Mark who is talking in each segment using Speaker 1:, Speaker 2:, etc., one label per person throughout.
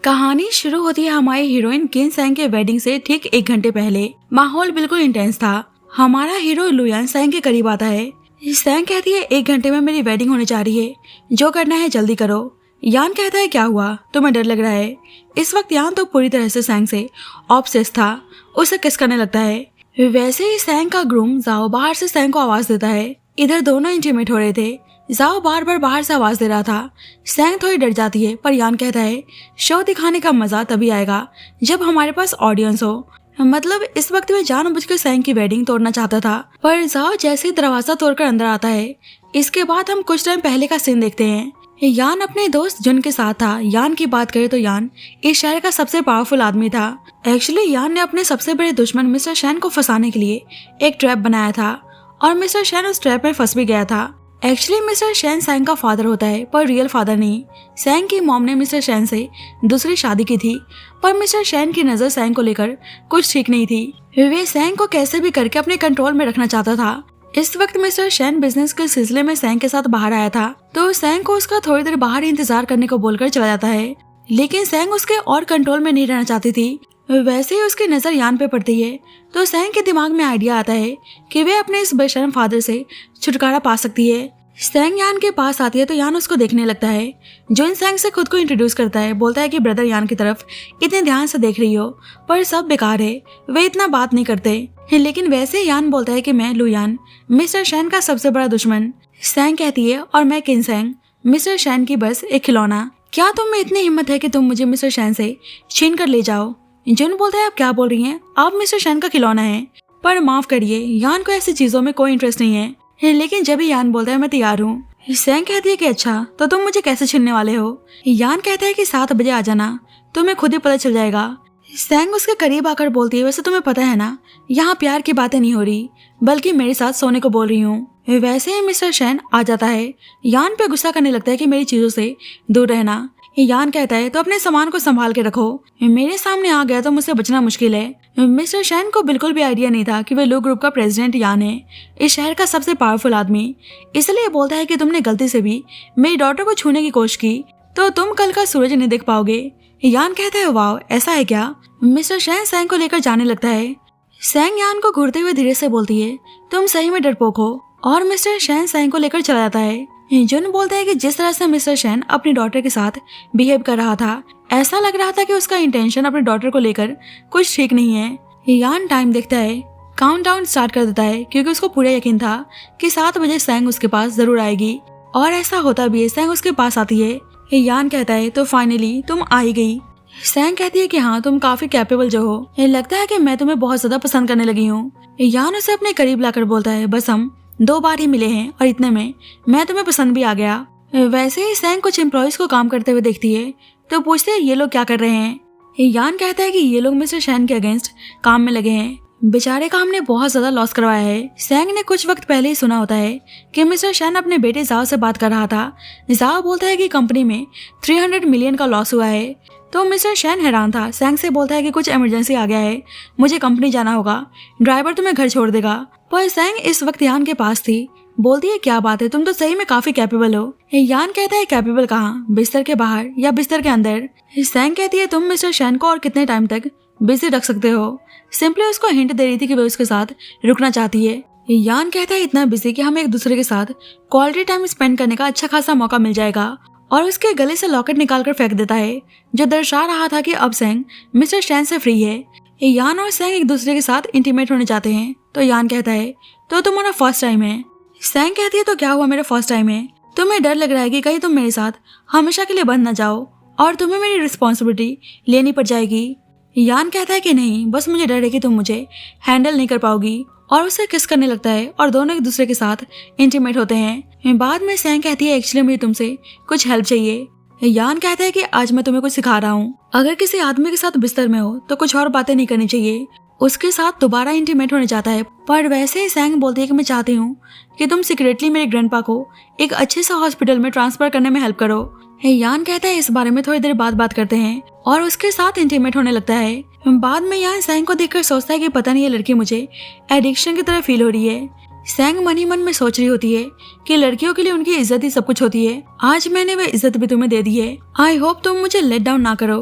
Speaker 1: कहानी शुरू होती है हमारी हीरोइन किन सैंग के वेडिंग से ठीक 1 घंटे पहले। माहौल बिल्कुल इंटेंस था। हमारा हीरो लुयान सैंग के करीब आता है। सैंग कहती है 1 घंटे में मेरी वेडिंग होने जा रही है, जो करना है जल्दी करो। यान कहता है क्या हुआ, तुम्हें डर लग रहा है। इस वक्त यान तो पूरी तरह से सैंग से ऑब्सेस था, उसे किस करने लगता है। वैसे ही सैंग का ग्रूम जाओ बाहर से सैंग को आवाज देता है। इधर दोनों इंटीमेट हो रहे थे। जाओ बार बार बाहर से आवाज दे रहा था। सैंग थोड़ी डर जाती है, पर यान कहता है शो दिखाने का मजा तभी आएगा जब हमारे पास ऑडियंस हो। मतलब इस वक्त वे जानबूझकर सैंग की वेडिंग तोड़ना चाहता था, पर जाओ जैसे ही दरवाजा तोड़कर अंदर आता है। इसके बाद हम कुछ टाइम पहले का सीन देखते हैं। यान अपने दोस्त जुन के साथ था। यान की बात करें तो यान इस शहर का सबसे पावरफुल आदमी था। एक्चुअली यान ने अपने सबसे बड़े दुश्मन मिस्टर शैन को फंसाने के लिए एक ट्रैप बनाया था, और मिस्टर शैन उस ट्रैप में फंस भी गया था। एक्चुअली मिस्टर शैन सैंग का फादर होता है, पर रियल फादर नहीं। सैंग की मॉम ने मिस्टर शैन से दूसरी शादी की थी, पर मिस्टर शैन की नजर सैंग को लेकर कुछ ठीक नहीं थी। वे सैंग को कैसे भी करके अपने कंट्रोल में रखना चाहता था। इस वक्त मिस्टर शैन बिजनेस के सिलसिले में सैंग के साथ बाहर आया था, तो सैंग को उसका थोड़ी देर बाहर इंतजार करने को बोलकर चला जाता है। लेकिन सैंग उसके और कंट्रोल में नहीं रहना चाहती थी। वैसे ही उसकी नजर यान पे पड़ती है, तो सैंग के दिमाग में आइडिया आता है कि वे अपने इस बेशर्म फादर से छुटकारा पा सकती है। सैंग यान के पास आती है तो यान उसको देखने लगता है। जोन सैंग से खुद को इंट्रोड्यूस करता है, बोलता है कि ब्रदर यान की तरफ इतने ध्यान से देख रही हो, पर सब बेकार है, वे इतना बात नहीं करते। लेकिन वैसे यान बोलता है कि मैं लुयान, मिस्टर शैन का सबसे बड़ा दुश्मन। सैंग कहती है और मैं किन सैंग, मिस्टर शैन की बस एक खिलौना। क्या तुम में इतनी हिम्मत है कि तुम मुझे मिस्टर शैन से छीन कर ले जाओ। जुन बोलता है आप क्या बोल रही हैं, आप मिस्टर शैन का खिलौना है। पर माफ करिए, यान को ऐसी चीजों में कोई इंटरेस्ट नहीं है। लेकिन जब ही यान बोलता है मैं तैयार हूँ। सैंग कहती है कि अच्छा तो तुम मुझे कैसे छीनने वाले हो। यान कहता है कि 7 बजे आ जाना, तुम्हें खुद ही पता चल जाएगा। सैंग उसके करीब आकर बोलती है वैसे तुम्हें पता है ना, यहाँ प्यार की बातें नहीं हो रही, बल्कि मेरे साथ सोने को बोल रही हूँ। वैसे ही मिस्टर शैन आ जाता है। यान पे गुस्सा करने लगता है कि मेरी चीजों से दूर रहना। यान कहता है तो अपने सामान को संभाल के रखो, मेरे सामने आ गया तो मुझसे बचना मुश्किल है। मिस्टर शैन को बिल्कुल भी आइडिया नहीं था कि वे लो ग्रुप का प्रेसिडेंट यान है, इस शहर का सबसे पावरफुल आदमी। इसलिए बोलता है कि तुमने गलती से भी मेरी डॉटर को छूने की कोशिश की तो तुम कल का सूरज नहीं देख पाओगे। यान कहता है वाह ऐसा है क्या। मिस्टर शैन सैंग को लेकर जाने लगता है। सैंग यान को घूरते हुए धीरे से बोलती है तुम सही में डरपोक हो, और मिस्टर शैन सैंग को लेकर चला जाता है। जुन बोलता है कि जिस तरह से मिस्टर शैन अपनी डॉटर के साथ बिहेव कर रहा था, ऐसा लग रहा था कि उसका इंटेंशन अपनी डॉटर को लेकर कुछ ठीक नहीं है। यान टाइम देखता है, काउंटडाउन स्टार्ट कर देता है, क्योंकि उसको पूरा यकीन था कि 7 बजे सैंग उसके पास जरूर आएगी, और ऐसा होता भी है। सैंग उसके पास आती है। यान कहता है तो फाइनली तुम आ ही गई। सैंग कहती है कि हाँ तुम काफी कैपेबल जो हो, लगता है कि मैं तुम्हें बहुत ज्यादा पसंद करने लगी हूँ। यान उसे अपने करीब लाकर बोलता है बस हम 2 बार ही मिले हैं और इतने में मैं तुम्हें पसंद भी आ गया। वैसे ही सैंग कुछ एम्प्लॉयज को काम करते हुए देखती है, तो पूछते हैं ये लोग क्या कर रहे हैं। यान कहता है कि ये लोग मिस्टर शैन के अगेंस्ट काम में लगे हैं, बेचारे का हमने बहुत ज्यादा लॉस करवाया है। सैंग ने कुछ वक्त पहले ही सुना होता है कि मिस्टर शैन अपने बेटे जाओ से बात कर रहा था। जाओ बोलता है कि कंपनी में 300 मिलियन का लॉस हुआ है, तो मिस्टर शैन हैरान था। सैंग से बोलता है कि कुछ इमरजेंसी आ गया है, मुझे कंपनी जाना होगा, ड्राइवर तुम्हें घर छोड़ देगा। पर सैंग इस वक्त यान के पास थी। बोलती है क्या बात है, तुम तो सही में काफी कैपेबल हो। यान कहता है कैपेबल कहाँ, बिस्तर के बाहर या बिस्तर के अंदर। सैंग कहती है तुम मिस्टर शैन को और कितने टाइम तक बिजी रख सकते हो। सिंपली उसको हिंट दे रही थी कि वो उसके साथ रुकना चाहती है। यान कहता है इतना बिजी कि हमें एक दूसरे के साथ क्वालिटी टाइम स्पेंड करने का अच्छा खासा मौका मिल जाएगा, और उसके गले से लॉकेट निकालकर फेंक देता है, जो दर्शा रहा था कि अब सैंग मिस्टर शैन से फ्री है। यान और सैंग एक दूसरे के साथ इंटीमेट होने जाते हैं, तो यान कहता है तो तुम्हारा फर्स्ट टाइम है। सैंग कहती है तो क्या हुआ, मेरा फर्स्ट टाइम है, तुम्हें डर लग रहा है कि कहीं तुम मेरे साथ हमेशा के लिए बंद न जाओ और तुम्हें मेरी रिस्पॉन्सिबिलिटी लेनी पड़ जाएगी। यान कहता है कि नहीं, बस मुझे डर है कि तुम मुझे हैंडल नहीं कर पाओगी, और उसे किस करने लगता है और दोनों एक दूसरे के साथ इंटीमेट होते हैं। बाद में सैंग कहती है एक्चुअली मुझे तुमसे कुछ हेल्प चाहिए। यान कहता है कि आज मैं तुम्हें कुछ सिखा रहा हूँ, अगर किसी आदमी के साथ बिस्तर में हो तो कुछ और बातें नहीं करनी चाहिए। उसके साथ दोबारा इंटीमेट होने जाता है, पर वैसे ही सैंग बोलती है कि मैं चाहती हूँ कि तुम सीक्रेटली मेरे ग्रैंडपा को एक अच्छे से हॉस्पिटल में ट्रांसफर करने में हेल्प करो। यान कहता है इस बारे में थोड़ी देर बाद बात करते हैं, और उसके साथ इंटीमेट होने लगता है। बाद में यान सैंग को देखकर सोचता है कि पता नहीं ये लड़की मुझे एडिक्शन की तरह फील हो रही है। सैंग मन ही मन में सोच रही होती है कि लड़कियों के लिए उनकी इज्जत ही सब कुछ होती है। आज मैंने वह इज्जत भी तुम्हें दे दी है, आई होप तुम मुझे लेट डाउन ना करो।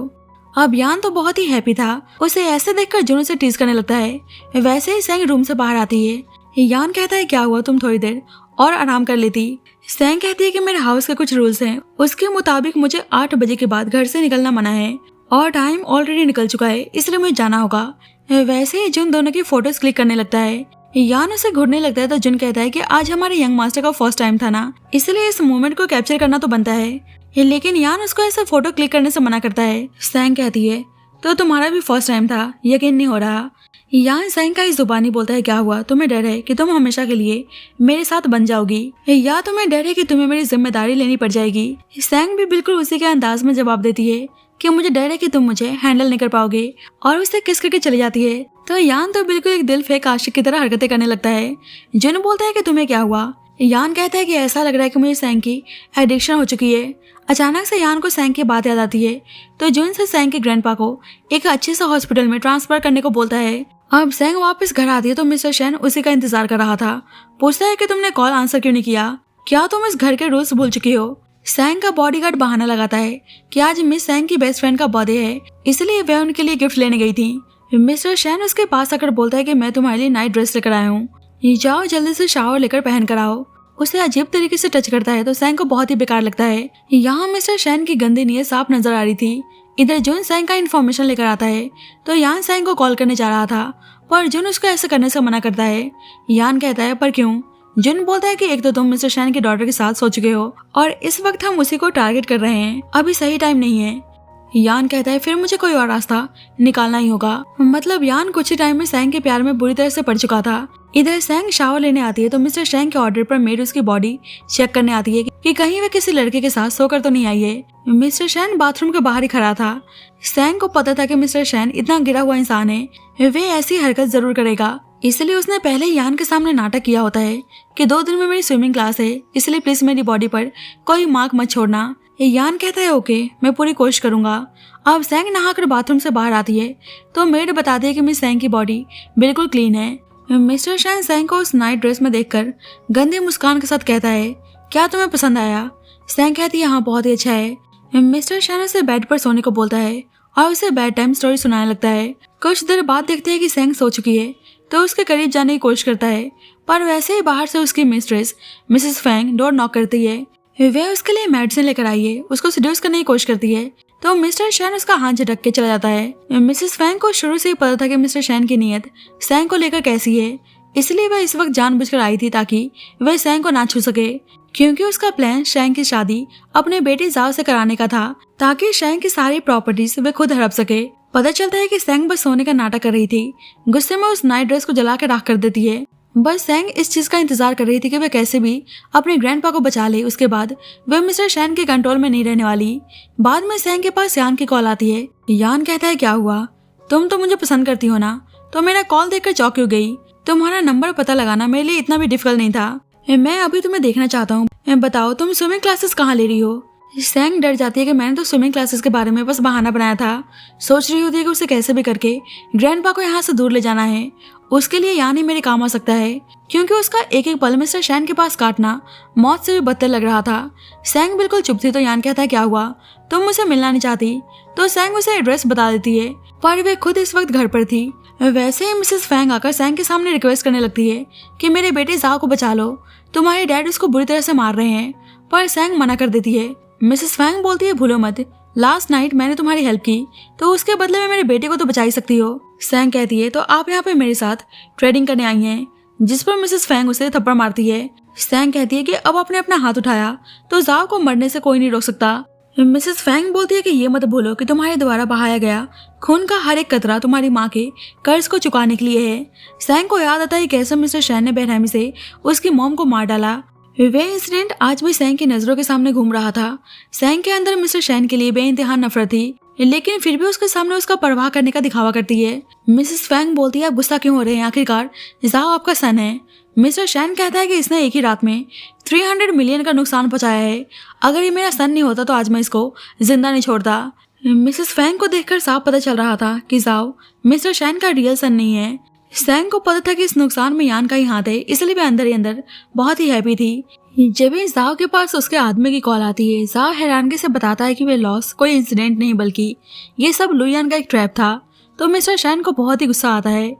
Speaker 1: अब यान तो बहुत ही हैप्पी था। उसे ऐसे देखकर जुन उसे टीज करने लगता है। वैसे ही सैंग रूम से बाहर आती है। यान कहता है क्या हुआ, तुम थोड़ी देर और आराम कर लेती। सैंग कहती है कि मेरे हाउस के कुछ रूल्स हैं, उसके मुताबिक मुझे 8 बजे के बाद घर से निकलना मना है और टाइम ऑलरेडी निकल चुका है, इसलिए मुझे जाना होगा। वैसे ही जुन दोनों की फोटोज क्लिक करने लगता है। यान उसे घूरने लगता है तो जुन कहता है कि आज हमारे यंग मास्टर का फर्स्ट टाइम था ना, इसलिए इस मोमेंट को कैप्चर करना तो बनता है। लेकिन यान उसको ऐसा फोटो क्लिक करने से मना करता है। सैंग कहती है तो तुम्हारा भी फर्स्ट टाइम था, यकीन नहीं हो रहा। यान सैंग का इस जुबानी बोलता है क्या हुआ, तुम्हें डर है कि तुम हमेशा के लिए मेरे साथ बन जाओगी, या तुम्हें डर है कि तुम्हें मेरी जिम्मेदारी लेनी पड़ जाएगी। सैंग भी बिल्कुल उसी के अंदाज में जवाब देती है कि मुझे डर है कि तुम मुझे हैंडल नहीं कर पाओगे, और उसे किस करके चली जाती है। तो यान तो बिल्कुल एक दिल फेंक आशिक की तरह हरकतें करने लगता है। जुन बोलता है कि तुम्हें क्या हुआ। यान कहता है कि ऐसा लग रहा है कि मुझे सैंग की एडिक्शन हो चुकी है। अचानक से यान को सैंग की बात याद आती है तो जुन से सैंग के ग्रैंडपा को एक अच्छे से हॉस्पिटल में ट्रांसफर करने को बोलता है। अब सैंग वापस घर आती है तो मिस्टर शैन उसी का इंतजार कर रहा था। पूछता है कि तुमने कॉल आंसर क्यों नहीं किया, क्या तुम इस घर के रूल्स भूल चुकी हो। सैंग का बॉडीगार्ड बहाना लगाता है कि आज मिस सैंग की बेस्ट फ्रेंड का बर्थडे है, इसलिए वह उनके लिए गिफ्ट लेने गई थी। मिस्टर शैन उसके पास आकर बोलता है कि मैं तुम्हारे लिए नाइट ड्रेस लेकर आया हूँ, जाओ जल्दी से शावर लेकर पहन कर आओ। उसे अजीब तरीके से टच करता है तो सैंग को बहुत ही बेकार लगता है। यहाँ मिस्टर शैन की गंदी नीयत साफ नजर आ रही थी। इधर जुन सैंग का इन्फॉर्मेशन लेकर आता है तो यान सैंग को कॉल करने जा रहा था, पर जुन उसको ऐसा करने से मना करता है। यान कहता है पर क्यों। जुन बोलता है कि एक तो तुम मिस्टर शैन की डॉटर के साथ सो चुके हो और इस वक्त हम उसी को टारगेट कर रहे हैं, अभी सही टाइम नहीं है। यान कहता है फिर मुझे कोई और रास्ता निकालना ही होगा। मतलब यान कुछ ही टाइम में सैंग के प्यार में बुरी तरह से पड़ चुका था। इधर सैंग शावर लेने आती है तो मिस्टर शैंग के ऑर्डर पर मेड उसकी बॉडी चेक करने आती है कि कहीं वह किसी लड़के के साथ सोकर तो नहीं आई है। मिस्टर शैन बाथरूम के बाहर ही खड़ा था। सैंग को पता था कि मिस्टर शैन इतना गिरा हुआ इंसान है, वे ऐसी हरकत जरूर करेगा, इसलिए उसने पहले यान के सामने नाटक किया होता है कि 2 दिन में मेरी स्विमिंग क्लास है, इसलिए प्लीज मेरी बॉडी पर कोई मार्क मत छोड़ना। यान कहता है ओके, मैं पूरी कोशिश करूंगा। अब सैंग नहाकर बाथरूम से बाहर आती है तो मेड बताती है कि मिस सैंग की बॉडी बिल्कुल क्लीन है। मिस्टर शैन सैंग को उस नाइट ड्रेस में देखकर गंदे मुस्कान के साथ कहता है क्या तुम्हें पसंद आया। सैंग कहती है हाँ बहुत ही अच्छा है। मिस्टर शैन उसे बेड पर सोने को बोलता है और उसे बेड टाइम स्टोरी सुनाने लगता है। कुछ देर बाद देखते हैं कि सैंग सो चुकी है तो उसके करीब जाने की कोशिश करता है, पर वैसे ही बाहर से उसकी mistress Mrs Fang door knock करती है। वह उसके लिए मेडिसिन लेकर आई है, उसको सिड्यूस करने की कोशिश करती है तो मिस्टर शैन उसका हाथ झटक के चला जाता है। मिसेस फैंग को शुरू से ही पता था कि मिस्टर शैन की नीयत सैंग को लेकर कैसी है, इसलिए वह इस वक्त जानबूझकर आई थी ताकि वह सैंग को ना छू सके, क्योंकि उसका प्लान शैंग की शादी अपने बेटे जाओ से कराने का था ताकि शैंग की सारी प्रॉपर्टीज वे खुद हड़प सके। पता चलता है कि सैंग बस सोने का नाटक कर रही थी, गुस्से में उस नाइट ड्रेस को जला के राख कर देती है। बस सैंग इस चीज का इंतजार कर रही थी कि वह कैसे भी अपने ग्रैंडपा को बचा ले, उसके बाद वह मिस्टर शैन के कंट्रोल में नहीं रहने वाली। बाद में सैंग के पास यान की कॉल आती है। यान कहता है क्या हुआ, तुम तो मुझे पसंद करती हो ना, तो मेरा कॉल देखकर चौंक क्यों गई। तुम्हारा नंबर पता लगाना मेरे लिए इतना भी डिफिकल्ट नहीं था, मैं अभी तुम्हें देखना चाहता हूँ। बताओ तुम स्विमिंग क्लासेस कहाँ ले रही हो। सैंग डर जाती है कि मैंने तो स्विमिंग क्लासेस के बारे में बस बहाना बनाया था, सोच रही होती है कि उसे कैसे भी करके ग्रैंडपा को यहाँ से दूर ले जाना है, उसके लिए यान ही मेरे काम आ सकता है, क्योंकि उसका एक एक पल मिस्टर शैन के पास काटना मौत से भी बदतर लग रहा था। सैंग बिल्कुल चुप थी तो यान कहता है क्या हुआ, तुम मुझे मिलना नहीं चाहती। तो सैंग उसे एड्रेस बता देती है, पर वे खुद इस वक्त घर पर थी। वैसे ही मिसेस फैंग आकर सैंग के सामने रिक्वेस्ट करने लगती है कि मेरे बेटे जाओ को बचा लो, तुम्हारे डैड उसको बुरी तरह से मार रहे हैं, पर सैंग मना कर देती है। मिसेस फैंग बोलती है भूलो मत, लास्ट नाइट मैंने तुम्हारी हेल्प की तो उसके बदले में मेरे बेटे को तो बचा ही सकती हो। सैंग कहती है तो आप यहाँ पे मेरे साथ ट्रेडिंग करने आई हैं, जिस पर मिसेस फैंग उसे थप्पड़ मारती है। सैंग कहती है कि अब आपने अपना हाथ उठाया तो जाओ को मरने से कोई नहीं रोक सकता। मिसेस फैंग बोलती है कि ये मत भूलो कि तुम्हारे द्वारा बहाया गया खून का हर एक कतरा तुम्हारी माँ के कर्ज को चुकाने के लिए है। सैंग को याद आता है कैसे मिस्टर शैन ने बेरहमी से उसकी मॉम को मार डाला। वे इंसिडेंट आज भी सैंग की नजरों के सामने घूम रहा था। सैंग के अंदर मिस्टर शैन के लिए बेइंतहा नफरत थी, लेकिन फिर भी उसके सामने उसका परवाह करने का दिखावा करती है। मिसेस फैंग बोलती है आप गुस्सा क्यों हो रहे हैं, आखिरकार जाओ आपका सन है। मिस्टर शैन कहता है कि इसने एक ही रात में 300 मिलियन का नुकसान पहुंचाया है, अगर ये मेरा सन नहीं होता तो आज मैं इसको जिंदा नहीं छोड़ता। मिसेस फैंग को देखकर साफ पता चल रहा था कि जाओ मिस्टर शैन का रियल सन नहीं है। सैंग को पता था कि इस नुकसान में यान का ही हाथ है, इसलिए वह अंदर ही अंदर बहुत ही हैप्पी थी। जब भी जाओ के पास उसके आदमी की कॉल आती है, जाओ हैरानगी से बताता है कि वे लॉस कोई इंसिडेंट नहीं बल्कि ये सब लुयान का एक ट्रैप था। तो मिस्टर शैन को बहुत ही गुस्सा आता है।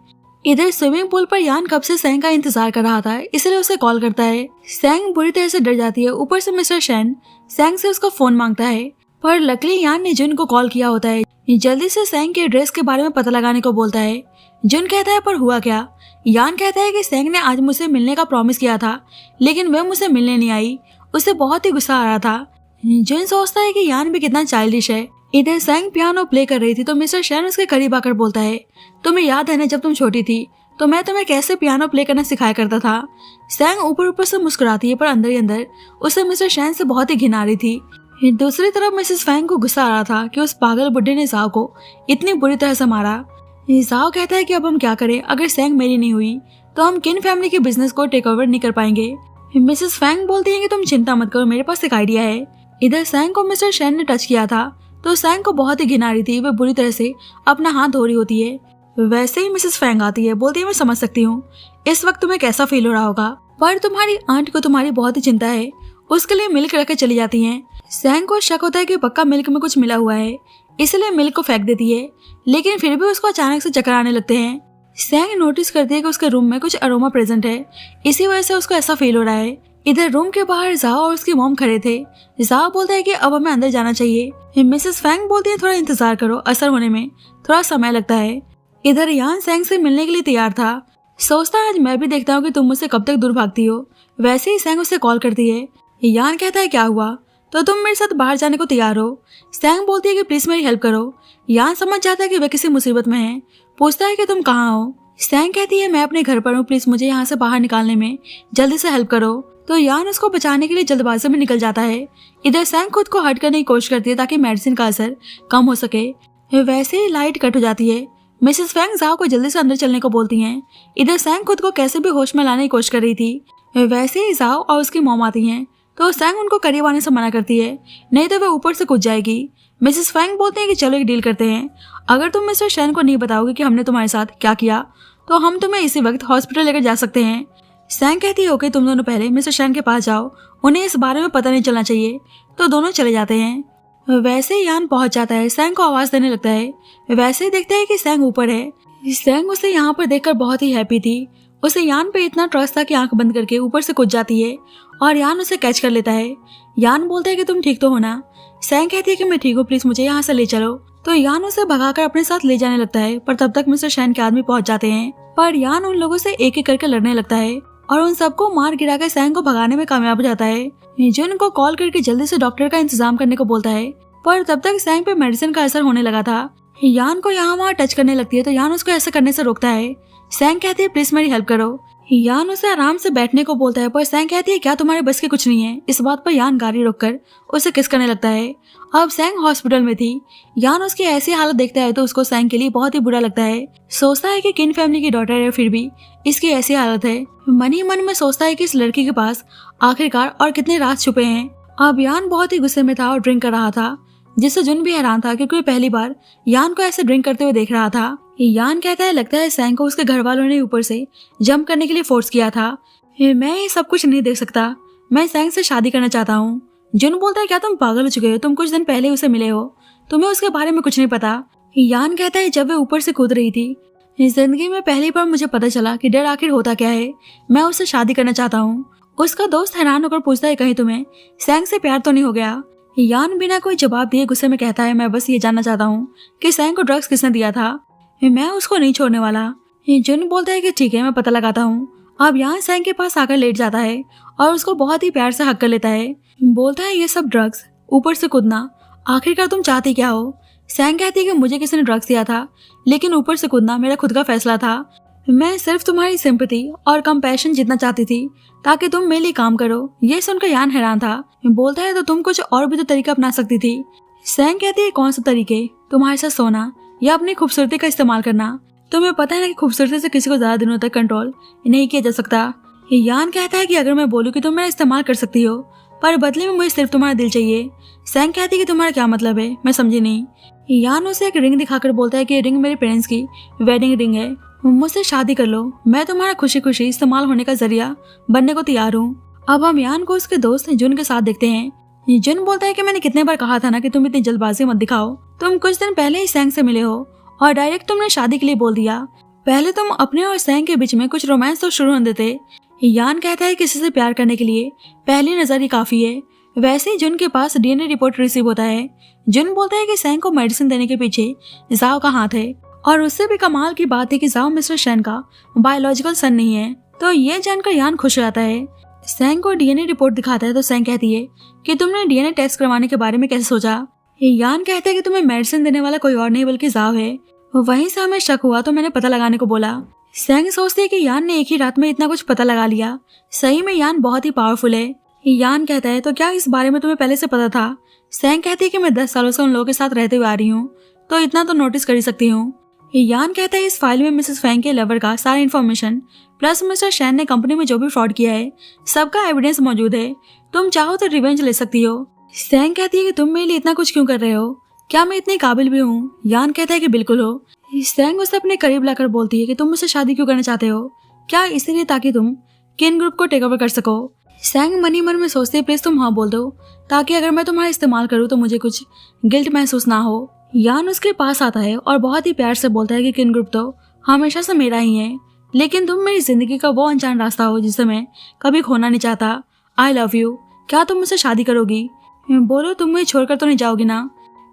Speaker 1: इधर स्विमिंग पूल पर यान कब से सैंग का इंतजार कर रहा था, इसलिए उसे कॉल करता है। सैंग बुरी तरह से डर जाती है। ऊपर से मिस्टर शैन सैंग से उसका फोन मांगता है, पर लकली यान ने जुन को कॉल किया होता है। जल्दी से सैंग के एड्रेस के बारे में पता लगाने को बोलता है। जुन कहता है पर हुआ क्या? यान कहता है कि सैंग ने आज मुझसे मिलने का प्रॉमिस किया था, लेकिन वह मुझसे मिलने नहीं आई। उसे बहुत ही गुस्सा आ रहा था। जुन सोचता है कि यान भी कितना चाइल्डिश है। इधर सैंग पियानो प्ले कर रही थी तो मिस्टर शैन उसके करीब आकर बोलता है, तुम्हें याद है ना जब तुम छोटी थी तो मैं तुम्हें कैसे पियानो प्ले करना सिखाया करता था। सैंग ऊपर ऊपर से मुस्कुराती है, पर अंदर ही अंदर उसे मिस्टर शैन से बहुत ही घिन आ रही थी। दूसरी तरफ मिसेस फैंग को गुस्सा आ रहा था कि उस पागल बुड्ढे ने जाओ को इतनी बुरी तरह से मारा। जाओ कहता है कि अब हम क्या करें, अगर सैंग मेरी नहीं हुई तो हम किन फैमिली के बिजनेस को टेक ओवर नहीं कर पाएंगे। मिसेस फैंग बोलती है कि तुम चिंता मत करो, मेरे पास एक आइडिया है। इधर सैंग को मिस्टर शैन ने टच किया था तो सैंग को बहुत ही घिन आ रही थी। वह बुरी तरह से अपना हाथ धो रही होती है। वैसे ही मिसेस फैंग आती है, बोलती है मैं समझ सकती हूँ इस वक्त तुम्हें कैसा फील हो रहा होगा, पर तुम्हारी आंट को तुम्हारी बहुत ही चिंता है। उसके लिए मिल्क रख के चली जाती हैं। सैंग को शक होता है कि पक्का मिल्क में कुछ मिला हुआ है, इसलिए मिल्क को फेंक देती है, लेकिन फिर भी उसको अचानक से चक्कर आने लगते हैं। सैंग नोटिस करती है कि उसके रूम में कुछ अरोमा प्रेजेंट है, इसी वजह से उसको ऐसा फील हो रहा है। इधर रूम के बाहर जाओ और उसकी मॉम खड़े थे। जाओ बोलता है कि अब हमें अंदर जाना चाहिए। मिसेस फैंग बोलती है थोड़ा इंतजार करो, असर होने में थोड़ा समय लगता है। इधर यान सैंग से मिलने के लिए तैयार था। सोचता है आज मैं भी देखता हूँ कि तुम मुझसे कब तक दूर भागती हो। वैसे ही सैंग उसे कॉल करती है। यान कहता है क्या हुआ, तो तुम मेरे साथ बाहर जाने को तैयार हो। सैंग बोलती है कि प्लीज मेरी हेल्प करो। यान समझ जाता है कि वह किसी मुसीबत में है। पूछता है कि तुम कहाँ हो। सैंग कहती है मैं अपने घर पर हूँ, प्लीज मुझे यहाँ से बाहर निकालने में जल्दी से हेल्प करो। तो यान उसको बचाने के लिए जल्दबाजी में निकल जाता है। इधर सैंग खुद को हट करने की कोशिश करती है ताकि मेडिसिन का असर कम हो सके। वैसे ही लाइट कट हो जाती है। मिसेस फैंग जाओ को जल्दी से अंदर चलने को बोलती हैं। इधर सैंग खुद को कैसे भी होश में लाने की कोशिश कर रही थी। वैसे ही जाओ और उसकी मॉम आती हैं तो सैंग उनको करीब आने से मना करती है, नहीं तो वह ऊपर से कूद जाएगी। मिसेस फैंग बोलते हैं कि चलो एक डील करते हैं, अगर तुम मिस्टर शैन को नहीं बताओगे कि हमने तुम्हारे साथ क्या किया तो हम तुम्हें इसी वक्त हॉस्पिटल लेकर जा सकते हैं। सैंग कहती है ओके, तुम दोनों पहले मिस्टर शैन के पास जाओ, उन्हें इस बारे में पता नहीं चलना चाहिए। तो दोनों चले जाते हैं। वैसे ही यान पहुंच जाता है, सैंग को आवाज देने लगता है। वैसे ही देखते हैं कि सैंग ऊपर है। सैंग उसे यहाँ पर देखकर बहुत ही हैप्पी थी। उसे यान पे इतना ट्रस्ट था कि आंख बंद करके ऊपर से कूद जाती है और यान उसे कैच कर लेता है। यान बोलता है कि तुम ठीक तो हो ना। सैंग कहती है कि मैं ठीक हूँ, प्लीज मुझे यहाँ से ले चलो। तो यान उसे भगाकर अपने साथ ले जाने लगता है, पर तब तक मिस्टर शैन के आदमी पहुंच जाते हैं। पर यान उन लोगों से एक एक करके लड़ने लगता है और उन सबको मार गिराकर सैंग को भगाने में कामयाब हो जाता है। जुन को कॉल करके जल्दी से डॉक्टर का इंतजाम करने को बोलता है, पर तब तक सैंग पे मेडिसिन का असर होने लगा था। यान को यहाँ वहाँ टच करने लगती है तो यान उसको ऐसा करने से रोकता है। सैंग कहती है प्लीज मेरी हेल्प करो। यान उसे आराम से बैठने को बोलता है, पर सैंग कहती है क्या तुम्हारे बस की कुछ नहीं है। इस बात पर यान गाड़ी रोककर उसे किस करने लगता है। अब सैंग हॉस्पिटल में थी। यान उसकी ऐसी हालत देखता है तो उसको सैंग के लिए बहुत ही बुरा लगता है। सोचता है कि किन फैमिली की डॉटर है, फिर भी इसकी ऐसी हालत है। मन ही मन में सोचता है कि इस लड़की के पास आखिरकार और कितने राज छुपे हैं। अब यान बहुत ही गुस्से में था और ड्रिंक कर रहा था, जिससे जुन भी हैरान था क्योंकि पहली बार यान को ऐसे ड्रिंक करते हुए देख रहा था। यान कहता है लगता है सैंग को उसके घर वालों ने ऊपर से जंप करने के लिए फोर्स किया था। मैं ये सब कुछ नहीं देख सकता, मैं सैंग से शादी करना चाहता हूँ। जुन बोलता है क्या तुम पागल हो चुके हो, तुम कुछ दिन पहले उसे मिले हो, तुम्हें उसके बारे में कुछ नहीं पता। यान कहता है जब वे ऊपर से कूद रही थी जिंदगी में पहली बार मुझे पता चला कि डर आखिर होता क्या है। मैं उससे शादी करना चाहता हूँ। उसका दोस्त हैरान होकर पूछता है कहीं तुम्हें सैंग से प्यार तो नहीं हो गया। यान बिना कोई जवाब दिए गुस्से में कहता है मैं बस ये जानना चाहता हूँ कि सैंग को ड्रग्स किसने दिया था, मैं उसको नहीं छोड़ने वाला। जुन बोलता है कि ठीक है मैं पता लगाता हूँ। अब यान सैंग के पास आकर लेट जाता है और उसको बहुत ही प्यार से हक कर लेता है। बोलता है ये सब ड्रग्स, ऊपर से कूदना, आखिरकार तुम चाहती क्या हो। सैंग कहती है कि मुझे किसी ने ड्रग्स दिया था, लेकिन ऊपर से कूदना मेरा खुद का फैसला था। मैं सिर्फ तुम्हारी सिंपैथी और कंपैशन जीतना चाहती थी ताकि तुम मेरे लिए काम करो। ये सुनकर यान हैरान था। बोलता है तो तुम कुछ और भी तो तरीका अपना सकती थी। सैंग कहती है कौन से तरीके, तुम्हारे साथ सोना या अपनी खूबसूरती का इस्तेमाल करना। तुम्हें पता है ना कि खूबसूरती से किसी को ज्यादा दिनों तक कंट्रोल नहीं किया जा सकता। यान कहता है कि अगर मैं बोलूँ कि तुम मेरा इस्तेमाल कर सकती हो, पर बदले में मुझे सिर्फ तुम्हारा दिल चाहिए। सैंग कहती है कि तुम्हारा क्या मतलब है, मैं समझी नहीं। यान उसे एक रिंग दिखाकर बोलता है कि ये रिंग मेरे पेरेंट्स की वेडिंग रिंग है, मुझसे शादी कर लो, मैं तुम्हारा खुशी खुशी इस्तेमाल होने का जरिया बनने को तैयार हूँ। अब हम यान को उसके दोस्त जुन के साथ देखते हैं। जुन बोलता है कि मैंने कितने बार कहा था ना कि तुम इतनी जल्दबाजी मत दिखाओ। तुम कुछ दिन पहले ही सैंग से मिले हो और डायरेक्ट तुमने शादी के लिए बोल दिया। पहले तुम अपने और सैंग के बीच में कुछ रोमांस तो शुरू होने देते। यान कहता है किसी से प्यार करने के लिए पहली नजर ही काफी है। वैसे ही जुन के पास डीएनए रिपोर्ट रिसीव होता है। जुन बोलता है कि सैंग को मेडिसिन देने के पीछे जाओ का हाथ है और उससे भी कमाल की बात है कि जाओ मिस्टर शेन का बायोलॉजिकल सन नहीं है। तो ये जानकर यान खुश हो जाता है। सैंग को डीएनए रिपोर्ट दिखाता है तो सैंग कहती है कि तुमने डीएनए टेस्ट करवाने के बारे में कैसे सोचा। यान कहता है कि तुम्हें मेडिसिन देने वाला कोई और नहीं बल्कि जाओ है। वहीं से हमें शक हुआ तो मैंने पता लगाने को बोला। सैंग सोचती है कि यान ने एक ही रात में इतना कुछ पता लगा लिया। सही में यान बहुत ही पावरफुल है। यान कहता है तो क्या इस बारे में तुम्हें पहले से पता था। सैंग कहती है कि मैं 10 सालों से उन लोगों के साथ रहते हुए आ रही हूँ तो इतना तो नोटिस कर ही सकती हूँ। यान कहता है इस फाइल में मिसेस फैंग के लवर का सारा इन्फॉर्मेशन प्लस मिस्टर शेन ने कंपनी में जो भी फ्रॉड किया है सबका एविडेंस मौजूद है। तुम चाहो तो रिवेंज ले सकती हो। सैंग कहती है कि तुम मेरे लिए इतना कुछ क्यों कर रहे हो, क्या मैं इतनी काबिल भी हूँ। यान कहता है कि बिल्कुल हो। सैंग उसे अपने करीब लाकर बोलती है कि तुम मुझसे शादी क्यों करना चाहते हो, क्या इसीलिए ताकि तुम किन ग्रुप को टेक ओवर कर सको। सैंग मनी मन में सोचती है प्लीज तुम हाँ बोल दो ताकि अगर मैं तुम्हारा इस्तेमाल करूँ तो मुझे कुछ गिल्ट महसूस ना हो। यान उसके पास आता है और बहुत ही प्यार से बोलता है कि किन ग्रुप तो हमेशा से मेरा ही है, लेकिन तुम मेरी जिंदगी का वो अनजान रास्ता हो जिसे मैं कभी खोना नहीं चाहता। आई लव यू, क्या तुम मुझसे शादी करोगी। बोलो तुम मुझे छोड़कर तो नहीं जाओगी ना।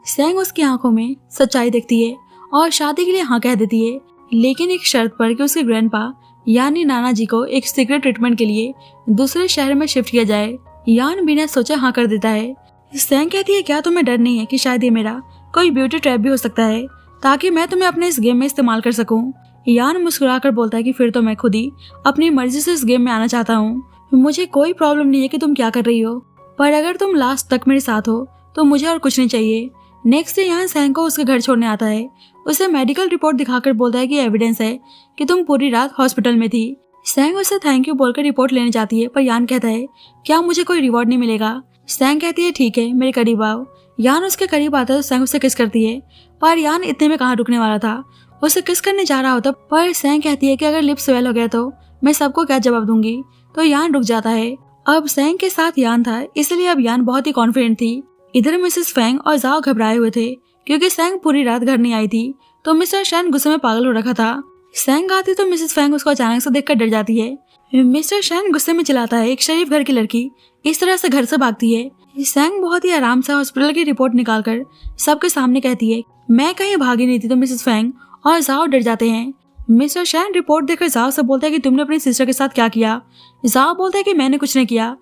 Speaker 1: सैंग उसकी आंखों में सच्चाई देखती है और शादी के लिए हाँ कह देती है, लेकिन एक शर्त पर कि उसके ग्रैंडपा यानी नाना जी को एक सीक्रेट ट्रीटमेंट के लिए दूसरे शहर में शिफ्ट किया जाए। यान बिना सोचे हाँ कर देता है। सैंग कहती है क्या तुम्हें डर नहीं है कि शायद ये मेरा कोई ब्यूटी ट्रैप भी हो सकता है ताकि मैं तुम्हें अपने इस गेम में इस्तेमाल कर सकूं। यान मुस्कुराकर बोलता है कि फिर तो मैं खुद ही अपनी मर्जी से इस गेम में आना चाहता हूँ। मुझे कोई प्रॉब्लम नहीं है कि तुम क्या कर रही हो, पर अगर तुम लास्ट तक मेरे साथ हो तो मुझे और कुछ नहीं चाहिए। नेक्स्ट डे यहाँ सैंग को उसके घर छोड़ने आता है। उसे मेडिकल रिपोर्ट दिखाकर बोलता है कि एविडेंस है कि तुम पूरी रात हॉस्पिटल में थी। सैंग उसे थैंक यू बोलकर रिपोर्ट लेने जाती है, पर यान कहता है क्या मुझे कोई रिवॉर्ड नहीं मिलेगा। सैंग कहती है ठीक है मेरे करीब आओ। यान उसके करीब आता है तो सैंग उसे किस करती है, पर यान इतने में कहाँ रुकने वाला था, उसे किस करने जा रहा होता, पर सैंग कहती है कि अगर लिप स्वेल हो गया तो मैं सबको क्या जवाब दूंगी। तो यान रुक जाता है। अब सैंग के साथ यान था इसलिए अब यान बहुत ही कॉन्फिडेंट थी। इधर मिसेस फैंग और जाओ घबराए हुए थे क्योंकि सैंग पूरी रात घर नहीं आई थी तो मिस्टर शैन गुस्से में पागल हो रखा था। सैंग आती तो मिसेस फैंग उसको अचानक से देखकर डर जाती है। मिस्टर शैन गुस्से में चिल्लाता है एक शरीफ घर की लड़की इस तरह से घर से भागती है। सैंग बहुत ही आराम से हॉस्पिटल की रिपोर्ट निकालकर सबके सामने कहती है मैं कहीं भागी नहीं थी। तो मिसेस फैंग और जाओ डर जाते हैं। मिस्टर शैन रिपोर्ट देखकर जाओ से बोलता है कि तुमने अपनी सिस्टर के साथ क्या किया। जाओ बोलता है कि मैंने कुछ नहीं किया।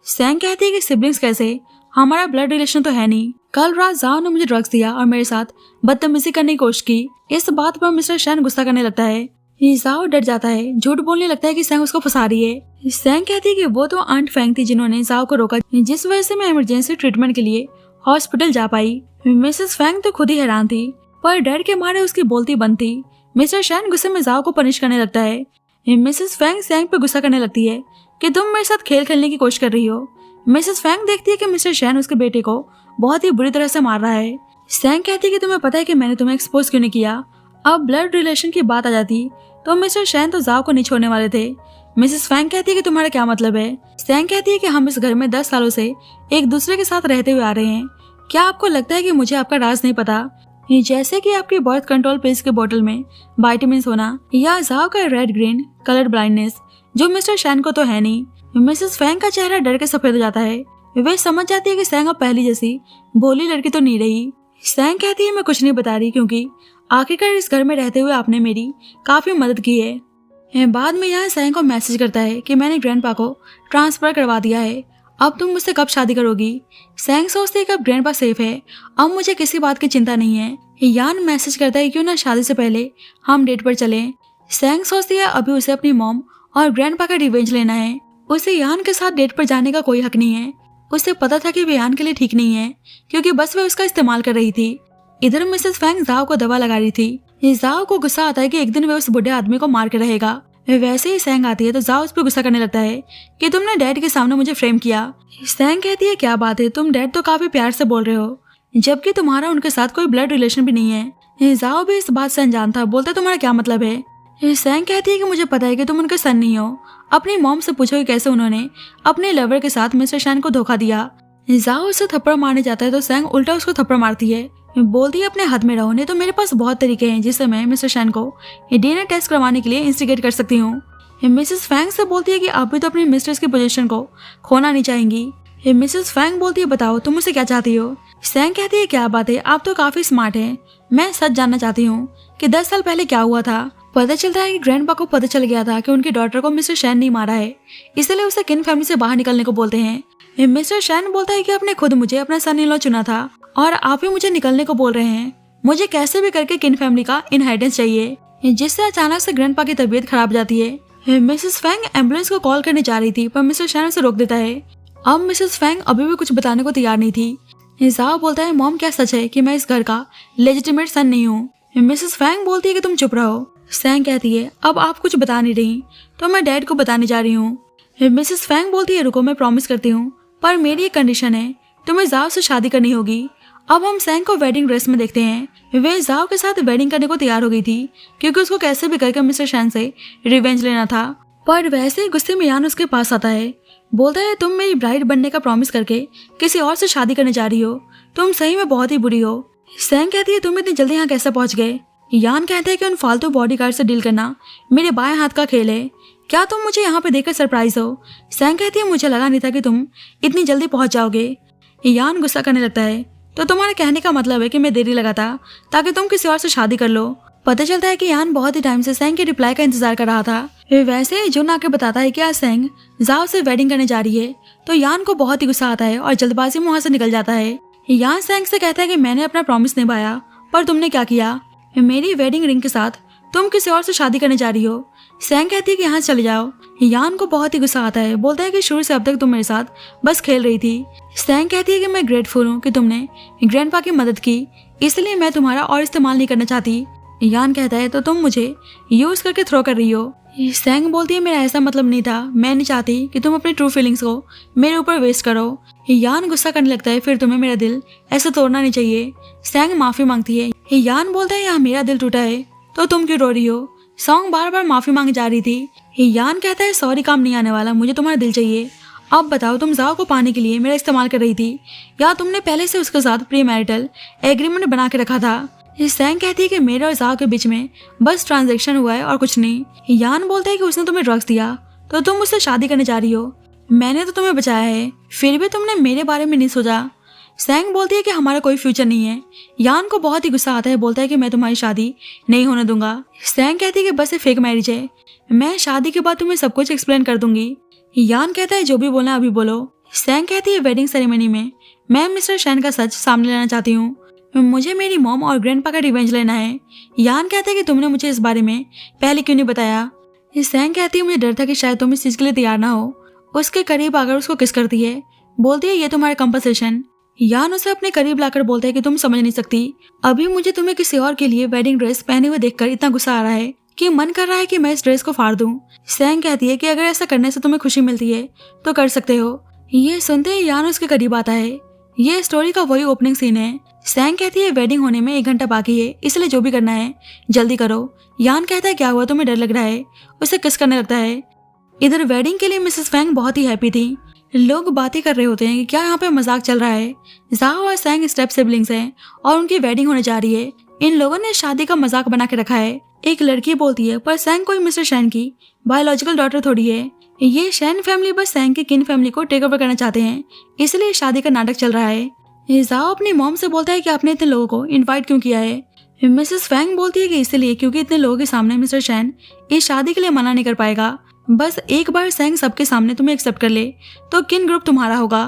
Speaker 1: सैंग कहती है कि सिबलिंग्स कैसे, हमारा ब्लड रिलेशन तो है नहीं। कल रात जाओ ने मुझे ड्रग्स दिया और मेरे साथ बदतमीजी करने की कोशिश की। इस बात पर मिस्टर शैन गुस्सा करने लगता है। जाओ डर जाता है, झूठ बोलने लगता है कि सैंग उसको फंसा रही है। सैंग कहती है कि वो तो आंट फैंग थी जिन्होंने जाओ को रोका, जिस वजह से मैं इमरजेंसी ट्रीटमेंट के लिए हॉस्पिटल जा पाई। मिसेस फैंग तो खुद ही हैरान थी, पर डर के मारे उसकी बोलती बंद थी। मिस्टर शैन गुस्से में जाओ को पनिश करने लगता है। मिसेस फैंग सैंग पे गुस्सा करने लगती है कि तुम मेरे साथ खेल खेलने की कोशिश कर रही हो। मिसेस फैंग देखती है कि मिस्टर शैन उसके बेटे को बहुत ही बुरी तरह से मार रहा है। सैंग कहती है कि तुम्हें पता है कि मैंने तुम्हें एक्सपोज क्यों नहीं किया। अब ब्लड रिलेशन की बात आ जाती तो मिस्टर शैन तो जाओ को नहीं छोड़ने वाले थे। मिसेस फैंग कहती है कि तुम्हारा क्या मतलब है। सैंग कहती है कि हम इस घर में 10 सालों से एक दूसरे के साथ रहते हुए आ रहे हैं। क्या आपको लगता है कि मुझे आपका राज नहीं पता, जैसे कि आपकी बर्थ कंट्रोल पिल्स के बोतल में विटामिन होना या जाओ का रेड ग्रीन कलर ब्लाइंडनेस जो मिस्टर शैन को तो है नहीं। मिसेस फैंग का चेहरा डर के सफेद हो जाता है। वे समझ जाती है कि सैंग अब पहली जैसी भोली लड़की तो नहीं रही। सैंग कहती है मैं कुछ नहीं बता रही क्योंकि आखिरकार इस घर में रहते हुए आपने मेरी काफी मदद की है। बाद में यहाँ सैंग को मैसेज करता है कि मैंने ग्रैंडपा को ट्रांसफर करवा दिया है, अब तुम मुझसे कब शादी करोगी। सैंग सोचती है कि अब ग्रैंडपा सेफ है, अब मुझे किसी बात की चिंता नहीं है। यान मैसेज करता है क्यों ना शादी से पहले हम डेट पर चलें। सैंग सोचती है अभी उसे अपनी मॉम और ग्रैंडपा का रिवेंज लेना है। उसे यान के साथ डेट पर जाने का कोई हक नहीं है। उसे पता था कि वे यान के लिए ठीक नहीं है क्योंकि बस वे उसका इस्तेमाल कर रही थी। इधर मिसेस फैंग जाओ को दवा लगा रही थी। जाओ को गुस्सा आता है कि एक दिन वे उस बुढ़े आदमी को मार के रहेगा। वैसे ही सैंग आती है तो जाओ उस पर गुस्सा करने लगता है कि तुमने डैड के सामने मुझे फ्रेम किया। सैंग कहती है क्या बात है, तुम डैड तो काफी प्यार से बोल रहे हो जबकि तुम्हारा उनके साथ कोई ब्लड रिलेशन भी नहीं है। जाओ भी इस बात से अनजान था, बोलता तुम्हारा क्या मतलब है। सैंग कहती है कि मुझे पता है कि तुम उनके सन नहीं हो, अपनी मॉम से पूछो कि कैसे उन्होंने अपने लवर के साथ मिस्टर शैन को धोखा दिया। जाओ उसे थप्पड़ मारने जाता है तो सैंग उल्टा उसको थप्पड़ मारती है। बोलती है अपने हाथ में रहो, नहीं तो मेरे पास बहुत तरीके हैं जिससे मैं मिस्टर शैन को डीएनए टेस्ट करवाने के लिए इंस्टिगेट कर सकती हूँ। मिसेस फैंग से बोलती है कि आप भी तो अपनी मिस्ट्रेस की पोजीशन को खोना नहीं चाहेंगी। मिसेस फैंग बोलती है बताओ तुम मुझसे क्या चाहती हो। सैंग कहती है क्या बात है, आप तो काफी स्मार्ट हैं। मैं सच जानना चाहती हूँ कि 10 साल पहले क्या हुआ था। पता चलता है कि ग्रैंडपा को पता चल गया था कि उनकी डॉटर को मिस्टर शैन नहीं मारा है, इसलिए उसे किन फैमिली से बाहर निकलने को बोलते हैं। मिस्टर शैन बोलता है कि आपने खुद मुझे अपना सन इन लॉ चुना था और आप ही मुझे निकलने को बोल रहे हैं। मुझे कैसे भी करके किन फैमिली का इनहेरिटेंस चाहिए, जिससे अचानक से ग्रैंडपा की तबीयत खराब जाती है। मिसेस फैंग एम्बुलेंस को कॉल करने जा रही थी पर मिस्टर शैन उसे रोक देता है। अब मिसेस फैंग अभी भी कुछ बताने को तैयार नहीं थी। जाओ बोलता है मॉम क्या सच है कि मैं इस घर का लेजिटिमेट सन नहीं हूँ। मिसेस फैंग बोलती है कि तुम चुप रहो। सैंग कहती है अब आप कुछ बता नहीं रही तो मैं डैड को बताने जा रही हूँ। मिसेस फैंग बोलती है रुको मैं प्रॉमिस करती हूँ, पर मेरी एक कंडीशन है, तुम्हें जाओ से शादी करनी होगी। अब हम सैंग को वेडिंग ड्रेस में देखते हैं। वे जाओ के साथ वेडिंग करने को तैयार हो गई थी क्योंकि उसको कैसे भी करके मिस्टर शैन से रिवेंज लेना था। पर वैसे ही गुस्से में यान उसके पास आता है, बोलता है तुम मेरी ब्राइड बनने का प्रॉमिस करके किसी और से शादी करने जा रही हो, तुम सही में बहुत ही बुरी हो। सैंग कहती है तुम इतनी जल्दी यहाँ कैसे पहुंच गए। यान कहता है कि उन फालतू बॉडीगार्ड से डील करना मेरे बाएं हाथ का खेल है, क्या तुम मुझे यहाँ पे देखकर सरप्राइज हो। सैंग कहती है मुझे लगा नहीं था कि तुम इतनी जल्दी पहुंच जाओगे। यान गुस्सा करने लगता है तो तुम्हारे कहने का मतलब है कि मैं देरी लगा था ताकि तुम किसी और से शादी कर लो। पता चलता है कि यान बहुत ही टाइम से सैंग के रिप्लाई का इंतजार कर रहा था। वैसे ही जुन आके बताता है कि आज सैंग जाओ से वेडिंग करने जा रही है तो यान को बहुत ही गुस्सा आता है और जल्दबाजी में वहां से निकल जाता है। यान सैंग से कहता है कि मैंने अपना प्रॉमिस निभाया पर तुमने क्या किया, मेरी वेडिंग रिंग के साथ तुम किसी और से शादी करने जा रही हो। सैंग कहती है कि यहाँ चले जाओ। यान को बहुत ही गुस्सा आता है, बोलता है कि शुरू से अब तक तुम मेरे साथ बस खेल रही थी। सैंग कहती है कि मैं ग्रेटफुल हूँ कि तुमने ग्रैंडपा की मदद की, इसलिए मैं तुम्हारा और इस्तेमाल नहीं करना चाहती। यान कहता है तो तुम मुझे यूज करके थ्रो कर रही हो। सैंग बोलती है मेरा ऐसा मतलब नहीं था, मैं नहीं चाहती कि तुम अपनी ट्रू फीलिंग्स को मेरे ऊपर वेस्ट करो। यान गुस्सा करने लगता है फिर तुम्हें मेरा दिल ऐसे तोड़ना नहीं चाहिए। सैंग माफी मांगती है। यान बोलता है यहाँ मेरा दिल टूटा है तो तुम क्यों रो रही हो। सॉन्ग बार बार माफी मांग जा रही थी। यान कहता है सॉरी काम नहीं आने वाला, मुझे तुम्हारा दिल चाहिए। अब बताओ तुम जाओ को पाने के लिए मेरा इस्तेमाल कर रही थी या तुमने पहले से उसके साथ प्री मैरिटल एग्रीमेंट बना के रखा था। सैंग कहती है कि मेरे और जाओ के बीच में बस ट्रांजैक्शन हुआ है और कुछ नहीं। यान बोलता है कि उसने तुम्हें ड्रग्स दिया तो तुम उससे शादी करने जा रही हो, मैंने तो तुम्हें बचाया है फिर भी तुमने मेरे बारे में नहीं सोचा। सैंग बोलती है कि हमारा कोई फ्यूचर नहीं है। यान को बहुत ही गुस्सा आता है, बोलता है कि मैं तुम्हारी शादी नहीं होने दूंगा। सैंग कहती है कि बस ये फेक मैरिज है, मैं शादी के बाद तुम्हें सब कुछ एक्सप्लेन कर दूंगी। यान कहता है जो भी बोलना अभी बोलो। सैंग कहती है वेडिंग सेरेमनी में मैं मिस्टर शैन का सच सामने लाना चाहती हूँ, मुझे मेरी मॉम और ग्रैंडपा का रिवेंज लेना है। यान कहता है कि तुमने मुझे इस बारे में पहले क्यों नहीं बताया। सैंग कहती है मुझे डर था कि शायद तुम इस चीज के लिए तैयार ना हो। उसके करीब आकर उसको किस करती है, बोलती है ये तुम्हारा कंपनसेशन। यान उसे अपने करीब लाकर बोलता है कि तुम समझ नहीं सकती, अभी मुझे तुम्हें किसी और के लिए वेडिंग ड्रेस पहने हुए देखकर इतना गुस्सा आ रहा है कि मन कर रहा है कि मैं इस ड्रेस को फाड़ दूं। सैंग कहती है कि अगर ऐसा करने से तुम्हें खुशी मिलती है तो कर सकते हो। ये सुनते ही यान उसके करीब आता है। ये स्टोरी का वही ओपनिंग सीन है। सैंग कहती है वेडिंग होने में 1 घंटा बाकी है, इसलिए जो भी करना है जल्दी करो। यान कहता है क्या हुआ तुम्हें डर लग रहा है, उसे किस करने लगता है। इधर वेडिंग के लिए मिसेस फैंग बहुत ही हैप्पी थी। लोग बातें कर रहे होते हैं कि क्या यहाँ पे मजाक चल रहा है। जाओ और सैंग स्टेप सिबलिंग्स हैं और उनकी वेडिंग होने जा रही है। इन लोगों ने शादी का मजाक बना के रखा है। एक लड़की बोलती है पर सैंग कोई मिस्टर शैन की बायोलॉजिकल डॉटर थोड़ी है। ये शैन फैमिली बस सैंग की किन फैमिली को टेक ओवर करना चाहते हैं, इसलिए शादी का नाटक चल रहा है। जाओ अपनी मॉम से बोलता है कि आपने इतने लोगों को इनवाइट क्यों किया है। मिसेस फैंग बोलती है कि इसलिए क्योंकि इतने लोगों के सामने मिस्टर शैन इस शादी के लिए मना नहीं कर पाएगा। बस एक बार सैंग सबके सामने तुम्हें एक्सेप्ट कर ले तो किन ग्रुप तुम्हारा होगा।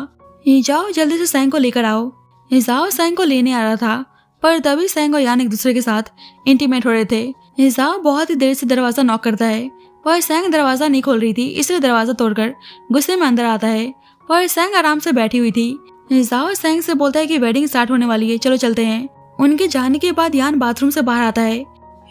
Speaker 1: जाओ जल्दी से सैंग को लेकर आओ। जाओ सैंग को लेने आ रहा था पर तभी सैंग और यान एक दूसरे के साथ इंटीमेट हो रहे थे। जाओ बहुत ही देर से दरवाजा नॉक करता है पर सैंग दरवाजा नहीं खोल रही थी, इसलिए दरवाजा तोड़कर गुस्से में अंदर आता है। पर सैंग आराम से बैठी हुई थी। जाओ सैंग से बोलता है कि वेडिंग स्टार्ट होने वाली है, चलो चलते हैं। उनके जाने के बाद यान बाथरूम से बाहर आता है।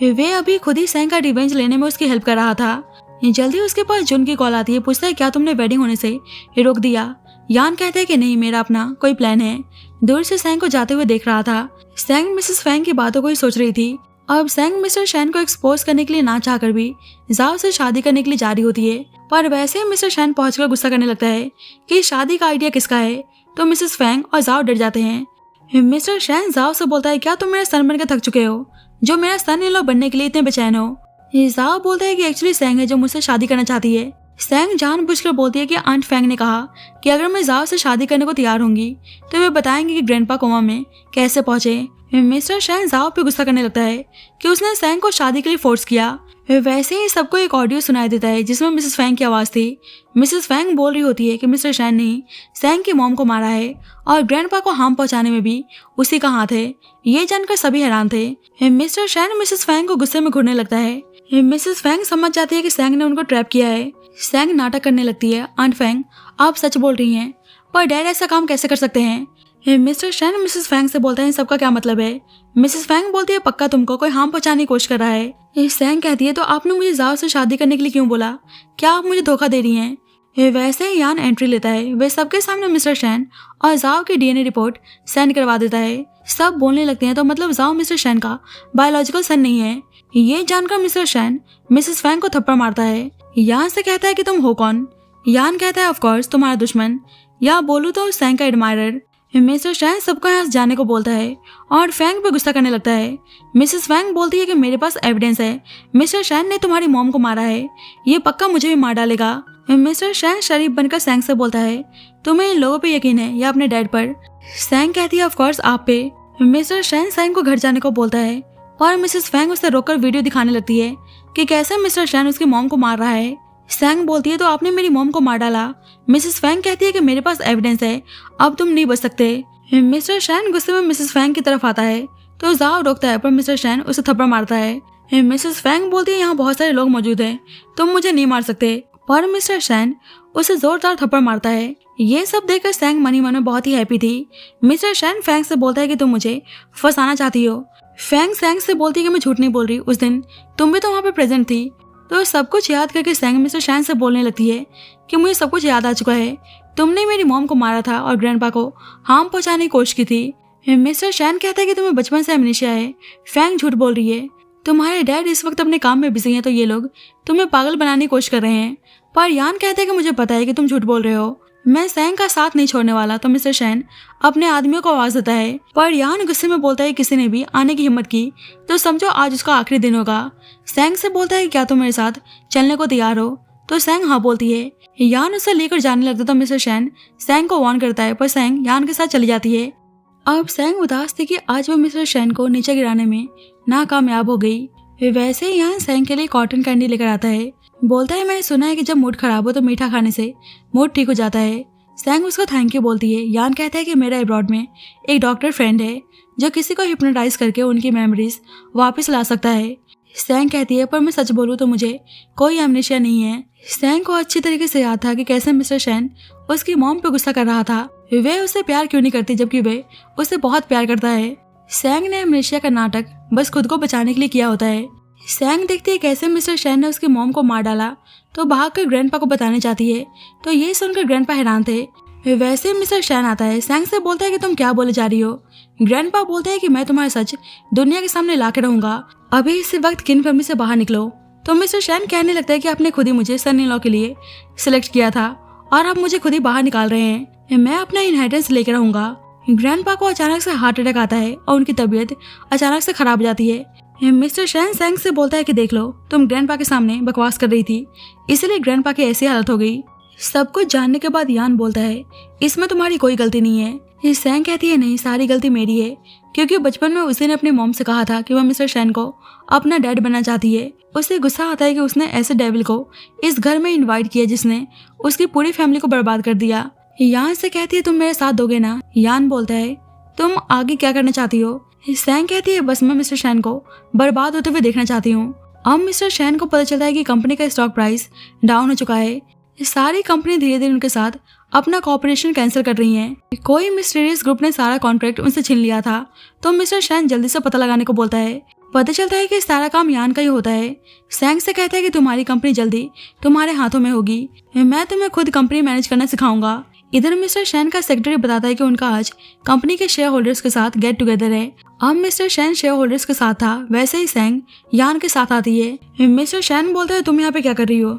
Speaker 1: वे अभी खुद ही सैंग का रिवेंज लेने में उसकी हेल्प कर रहा था। जल्दी उसके पास जुन की कॉल आती है, पूछता है क्या तुमने वेडिंग होने से रोक दिया। यान कहता है कि नहीं, मेरा अपना कोई प्लान है। दूर से सैंग को जाते हुए देख रहा था। सैंग मिसेस फैंग की बातों को ही सोच रही थी। अब सैंग मिस्टर शैन को एक्सपोज करने के लिए ना चाहकर भी जाओ से शादी करने के लिए जा रही होती है पर वैसे ही मिस्टर शैन पहुंचकर गुस्सा करने लगता है कि शादी का आइडिया किसका है। तो मिसेस फैंग और जाओ डर जाते हैं। मिस्टर शैन जाओ से बोलता है, क्या तुम मेरा सन बनकर थक चुके हो, जो मेरा सन इन लॉ बनने के लिए इतने बेचैन हो। जाओ बोलता है कि एक्चुअली सैंग है जो मुझसे शादी करना चाहती है। सैंग जानबूझकर बोलती है कि आंट फैंग ने कहा कि अगर मैं जाओ से शादी करने को तैयार होंगी तो वे बताएंगे कि ग्रैंडपा कोमा में कैसे पहुंचे। मिस्टर शैन जाओ पे गुस्सा करने लगता है कि उसने सैंग को शादी के लिए फोर्स किया। वैसे ही सबको एक ऑडियो सुनाई देता है जिसमें मिसेस फैंग की आवाज थी। मिसेस फैंग बोल रही होती है कि मिस्टर शैन ने सैंग की मॉम को मारा है और ग्रैंडपा को हार्म पहुंचाने में भी उसी का हाथ है। ये जानकर सभी हैरान थे। मिस्टर शैन मिसेस फैंग को गुस्से में घूरने लगता है। मिसेस फैंग समझ जाती है कि सैंग ने उनको ट्रैप किया है। सैंग नाटक करने लगती है, आंट फैंग आप सच बोल रही हैं, पर डैड ऐसा काम कैसे कर सकते हैं। मिस्टर शैन मिसेस फैंग से बोलता है सबका क्या मतलब है। मिसेस फैंग बोलती है पक्का तुमको कोई हार्म पहुंचाने की कोशिश कर रहा है। सैंग कहती है तो आपने मुझे जाओ से शादी करने के लिए क्यों बोला, क्या आप मुझे धोखा दे रही हैं। वैसे ही यान एंट्री लेता है। वे सबके सामने मिस्टर शैन और जाओ की डीएनए रिपोर्ट सेंड करवा देता है। सब बोलने लगते हैं तो मतलब जाओ मिस्टर शैन का बायोलॉजिकल सन नहीं है। ये जानकर मिस्टर शैन मिसेस फैंग को थप्पड़ मारता है। यान से कहता है कि तुम हो कौन। यान कहता है ऑफ कोर्स तुम्हारा दुश्मन, या बोलूं तो सैंग का एडमायरर। मिस्टर शैन सबको यहाँ जाने को बोलता है और फैंग पे गुस्सा करने लगता है। मिसेस फैंग बोलती है कि मेरे पास एविडेंस है, मिस्टर शैन ने तुम्हारी मॉम को मारा है, ये पक्का मुझे भी मार डालेगा। मिस्टर शैन शरीफ बनकर सैंग से बोलता है तुम्हें इन लोगों पे यकीन है या अपने डैड पर। सैंग कहती है ऑफ कोर्स आप पे। मिस्टर शैन सैंग को घर जाने को बोलता है और मिसेस फैंग उसे रोककर वीडियो दिखाने लगती है कि कैसे मिस्टर शैन उसकी मॉम को मार रहा है। सैंग बोलती है तो आपने मेरी मॉम को मार डाला। मिसेस फैंग कहती है कि मेरे पास एविडेंस है, अब तुम नहीं बच सकते। मिस्टर शैन गुस्से में मिसेस फैंग की तरफ आता है तो जाओ रोकता है, पर मिस्टर शैन उसे थप्पड़ मारता है। मिसेस फैंग बोलती है यहाँ बहुत सारे लोग मौजूद हैं, तुम मुझे नहीं मार सकते, पर मिस्टर शैन उसे जोरदार थप्पड़ मारता है। ये सब देखकर सैंग मन ही मन में बहुत ही हैप्पी थी। मिस्टर शैन फैंग से बोलता है कि तुम मुझे फंसाना चाहती हो। फैंग सैंग से बोलती है कि मैं झूठ नहीं बोल रही, उस दिन तुम भी तो वहाँ पे प्रेजेंट थी। तो सब कुछ याद करके सैंग मिस्टर शैन से बोलने लगती है कि मुझे सब कुछ याद आ चुका है, तुमने मेरी मॉम को मारा था और ग्रैंडपा को हार्म पहुंचाने की कोशिश की थी। मिस्टर शैन कहता है कि तुम्हें बचपन से एमनेशिया है। फैंग झूठ बोल रही है, तुम्हारे डैड इस वक्त अपने काम में बिजी हैं तो ये लोग तुम्हें पागल बनाने की कोशिश कर रहे हैं। पर यान कहते हैं कि मुझे पता है कि तुम झूठ बोल रहे हो, मैं सैंग का साथ नहीं छोड़ने वाला। तो मिस्टर शैन अपने आदमियों को आवाज देता है, पर यान गुस्से में बोलता है किसी ने भी आने की हिम्मत की तो समझो आज उसका आखिरी दिन होगा। सैंग से बोलता है क्या तुम मेरे साथ चलने को तैयार हो। तो सैंग हाँ बोलती है। यान उसे लेकर जाने लगता तो मिस्टर शैन सैंग को वार्न करता है, पर सैंग यान के साथ चली जाती है। अब सैंग उदास थी कि आज वो मिस्टर शैन को नीचे गिराने में नाकामयाब हो गई। वैसे यहाँ सैंग के लिए कॉटन कैंडी लेकर आता है। बोलता है मैंने सुना है कि जब मूड खराब हो तो मीठा खाने से मूड ठीक हो जाता है। सैंग उसको थैंक यू बोलती है। यान कहता है कि मेरा अब्रॉड में एक डॉक्टर फ्रेंड है जो किसी को हिप्नोटाइज करके उनकी मेमोरीज वापस ला सकता है। सैंग कहती है पर मैं सच बोलूं तो मुझे कोई एमनेशिया नहीं है। सैंग को अच्छी तरीके से याद था कि कैसे मिस्टर शैन उसकी मॉम पे गुस्सा कर रहा था, वे उसे प्यार क्यों नहीं करती जबकि वे उसे बहुत प्यार करता है। सैंग ने एमनेशिया का नाटक बस खुद को बचाने के लिए किया होता है। सैंग देखती है कैसे मिस्टर शैन ने उसकी मॉम को मार डाला तो भागकर ग्रैंडपा को बताने चाहती है, तो ये सुनकर ग्रैंडपा हैरान थे। वैसे मिस्टर शैन आता है। सैंग से बोलता है कि तुम क्या बोले जा रही हो। ग्रैंडपा बोलते हैं कि मैं तुम्हारा सच दुनिया के सामने ला के रहूंगा, अभी इसी वक्त किन फैमिली से बाहर निकलो। तो मिस्टर शैन कहने लगता है कि आपने खुद ही मुझे सन इन लॉ के लिए सिलेक्ट किया था और आप मुझे खुद ही बाहर निकाल रहे हैं, मैं अपना इनहेरिटेंस लेकर रहूंगा। ग्रैंडपा को अचानक से हार्ट अटैक आता है और उनकी तबीयत अचानक से खराब हो जाती है। मिस्टर शैन सैंग से बोलता है कि देख लो तुम ग्रैंडपा के सामने बकवास कर रही थी, इसलिए ग्रैंडपा की ऐसी हालत हो गई। सब कुछ जानने के बाद यान बोलता है इसमें तुम्हारी कोई गलती नहीं है। सैंग कहती है नहीं, सारी गलती मेरी है, क्योंकि बचपन में उसी ने अपनी मॉम से कहा था कि वह मिस्टर शैन को अपना डैड बनना चाहती है। उसे गुस्सा आता है कि उसने ऐसे डेविल को इस घर में इनवाइट किया जिसने उसकी पूरी फैमिली को बर्बाद कर दिया। यान से कहती है तुम मेरे साथ दोगे ना। यान बोलता है तुम आगे क्या करना चाहती हो। सैंग कहती है बस मैं मिस्टर शैन को बर्बाद होते हुए देखना चाहती हूँ। अब मिस्टर शैन को पता चलता है कि कंपनी का स्टॉक प्राइस डाउन हो चुका है। सारी कंपनी धीरे धीरे उनके साथ अपना कॉपरेशन कैंसिल कर रही है। कोई मिस्टीरियस ग्रुप ने सारा कॉन्ट्रैक्ट उनसे छीन लिया था, तो मिस्टर शैन जल्दी से पता लगाने को बोलता है। पता चलता है कि सारा काम यान का ही होता है। सैंग से कहता है कि तुम्हारी कंपनी जल्दी तुम्हारे हाथों में होगी, मैं तुम्हें खुद कंपनी मैनेज करना सिखाऊंगा। इधर मिस्टर शैन का सेक्रेटरी बताता है कि उनका आज कंपनी के शेयर होल्डर्स के साथ गेट टुगेदर है। अब मिस्टर शैन शेयर होल्डर्स के साथ था, वैसे ही सैंग यान के साथ आती है। मिस्टर शैन बोलता है तुम यहाँ पे क्या कर रही हो,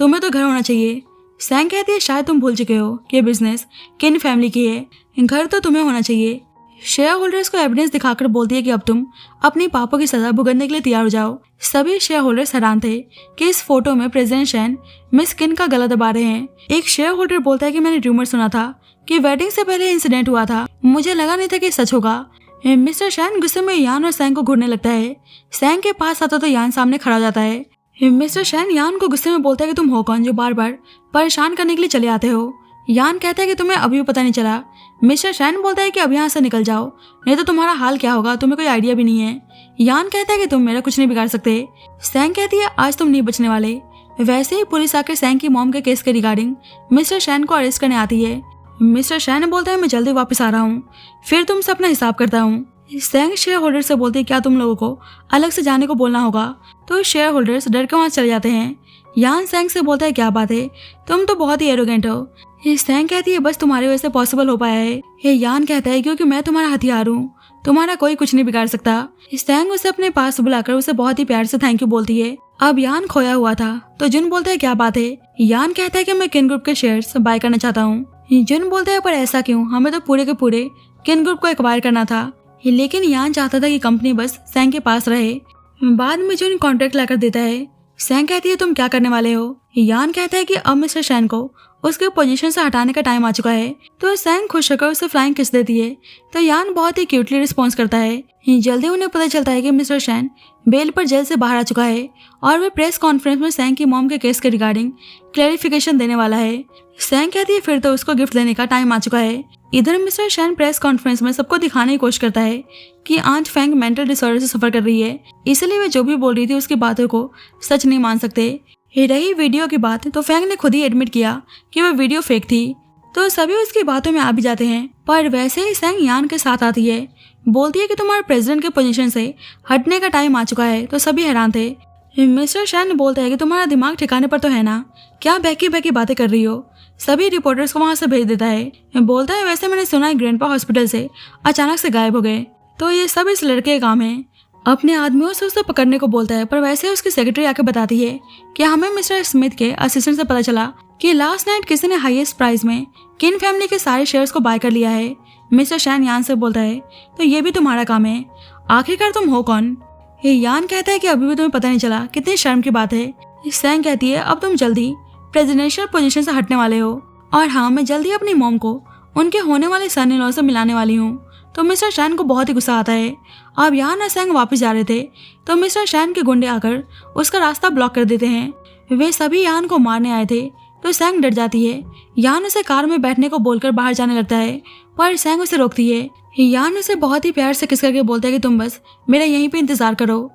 Speaker 1: तुम्हें तो घर होना चाहिए। सैंग कहती है शायद तुम भूल चुके हो कि बिजनेस किन फैमिली की है, घर तो तुम्हें होना चाहिए। शेयर होल्डर्स को एविडेंस दिखाकर बोलती है कि अब तुम अपने पापों की सजा भुगतने के लिए तैयार हो जाओ। सभी शेयर होल्डर्स हैरान थे कि इस फोटो में प्रेसिडेंट शैन मिस किन का गला दबा रहे हैं। एक शेयर होल्डर बोलता है कि मैंने रूमर सुना था कि वेडिंग से पहले इंसिडेंट हुआ था, मुझे लगा नहीं था कि सच होगा। मिस्टर शैन गुस्से में यान और सैंग को घूरने लगता है। सैंग के पास आता तो यान सामने खड़ा हो जाता है। मिस्टर शैन यान को गुस्से में बोलता है कि तुम हो कौन जो बार बार परेशान करने के लिए चले आते हो। यान कहता है कि तुम्हें अभी भी पता नहीं चला। मिस्टर शैन बोलता है कि अब यहाँ से निकल जाओ, नहीं तो तुम्हारा हाल क्या होगा तुम्हें कोई आइडिया भी नहीं है। यान कहता है कि तुम मेरा कुछ नहीं बिगाड़ सकते। सैंग कहती है आज तुम नहीं बचने वाले। वैसे ही पुलिस आकर सैंग की मॉम के केस के रिगार्डिंग मिस्टर शैन को अरेस्ट करने आती है। मिस्टर शैन बोलता है मैं जल्दी वापस आ रहा हूँ, फिर तुमसे अपना हिसाब करता हूँ। सैंग शेयर होल्डर से बोलते हैं क्या तुम लोगों को अलग से जाने को बोलना होगा, तो शेयर होल्डर्स डर के वहाँ चले जाते हैं। यान सैंग से बोलता है क्या बात है, तुम तो बहुत ही एरोगेंट हो। सैंग कहती है बस तुम्हारे वजह से पॉसिबल हो पाया है। यान कहता है क्योंकि मैं तुम्हारा हथियार हूँ, तुम्हारा कोई कुछ नहीं बिगाड़ सकता। सैंग उसे अपने पास बुलाकर उसे बहुत ही प्यार से थैंक यू बोलती है। अब यान खोया हुआ था तो जुन बोलता है क्या बात है। यान कहता है कि मैं किन ग्रुप के शेयर्स बाय करना चाहता हूँ। जुन बोलता है पर ऐसा क्यों, हमें तो पूरे के पूरे किन ग्रुप को एक्वायर करना था, लेकिन यान चाहता था कि कंपनी बस सैंग के पास रहे। बाद में जुन कॉन्ट्रैक्ट लाकर देता है। सैंग कहती है तुम क्या करने वाले हो। यान कहता है कि अब मिस्टर शैन को उसके पोजीशन से हटाने का टाइम आ चुका है, तो सैंग खुश होकर उसे फ्लाइंग किस देती है। तो यान बहुत ही क्यूटली रिस्पॉन्स करता है। जल्दी उन्हें पता चलता है कि मिस्टर शैन बेल पर जेल से बाहर आ चुका है और वे प्रेस कॉन्फ्रेंस में सैंग की मॉम के केस के रिगार्डिंग क्लैरिफिकेशन देने वाला है। सैंग कहती है फिर तो उसको गिफ्ट देने का टाइम आ चुका है। इधर मिस्टर शैन प्रेस कॉन्फ्रेंस में सबको दिखाने की कोशिश करता है कि आंट फैंग मेंटल डिसऑर्डर से सफर कर रही है, इसलिए वे जो भी बोल रही थी उसकी बातों को सच नहीं मान सकते। रही वीडियो की बात तो फैंग ने खुद ही एडमिट किया कि वह वीडियो फेक थी, तो सभी उसकी बातों में आ भी जाते हैं। पर वैसे ही सैंग यान के साथ आती है, बोलती है कि तुम्हारे प्रेसिडेंट के पोजीशन से हटने का टाइम आ चुका है, तो सभी हैरान थे। मिस्टर शैन बोलता है कि तुम्हारा दिमाग ठिकाने पर तो है ना, क्या बहकी बहकी बातें कर रही हो। सभी रिपोर्टर्स को वहां से भेज देता है। बोलता है वैसे मैंने सुना है ग्रैंडपा हॉस्पिटल से अचानक से गायब हो गए, तो ये सब इस लड़के के काम है। अपने आदमियों से उसे पकड़ने को बोलता है, पर वैसे उसकी सेक्रेटरी आकर बताती है कि हमें मिस्टर स्मिथ के असिस्टेंट से पता चला कि लास्ट नाइट किसी ने हाईएस्ट प्राइस में किन फैमिली के सारे शेयर्स को बाय कर लिया है। मिस्टर शैन यान से बोलता है तो ये भी तुम्हारा काम है, आखिरकार तुम हो कौन। यान कहता है कि अभी भी तुम्हें पता नहीं चला, कितनी शर्म की बात है। सैंग कहती है अब तुम जल्दी प्रेसिडेंशियल पोजीशन से हटने वाले हो, और हाँ मैं जल्दी अपनी मॉम को उनके होने वाले सन इन लॉ से मिलाने वाली हूँ। तो मिस्टर शैन को बहुत ही गुस्सा आता है। अब यान और सैंग वापस जा रहे थे तो मिस्टर शैन के गुंडे आकर उसका रास्ता ब्लॉक कर देते हैं। वे सभी यान को मारने आए थे, तो सैंग डर जाती है। यान उसे कार में बैठने को बोलकर बाहर जाने लगता है, पर सैंग उसे रोकती है। यान उसे बहुत ही प्यार से किस करके बोलता है कि तुम बस मेरा यहीं पे इंतजार करो।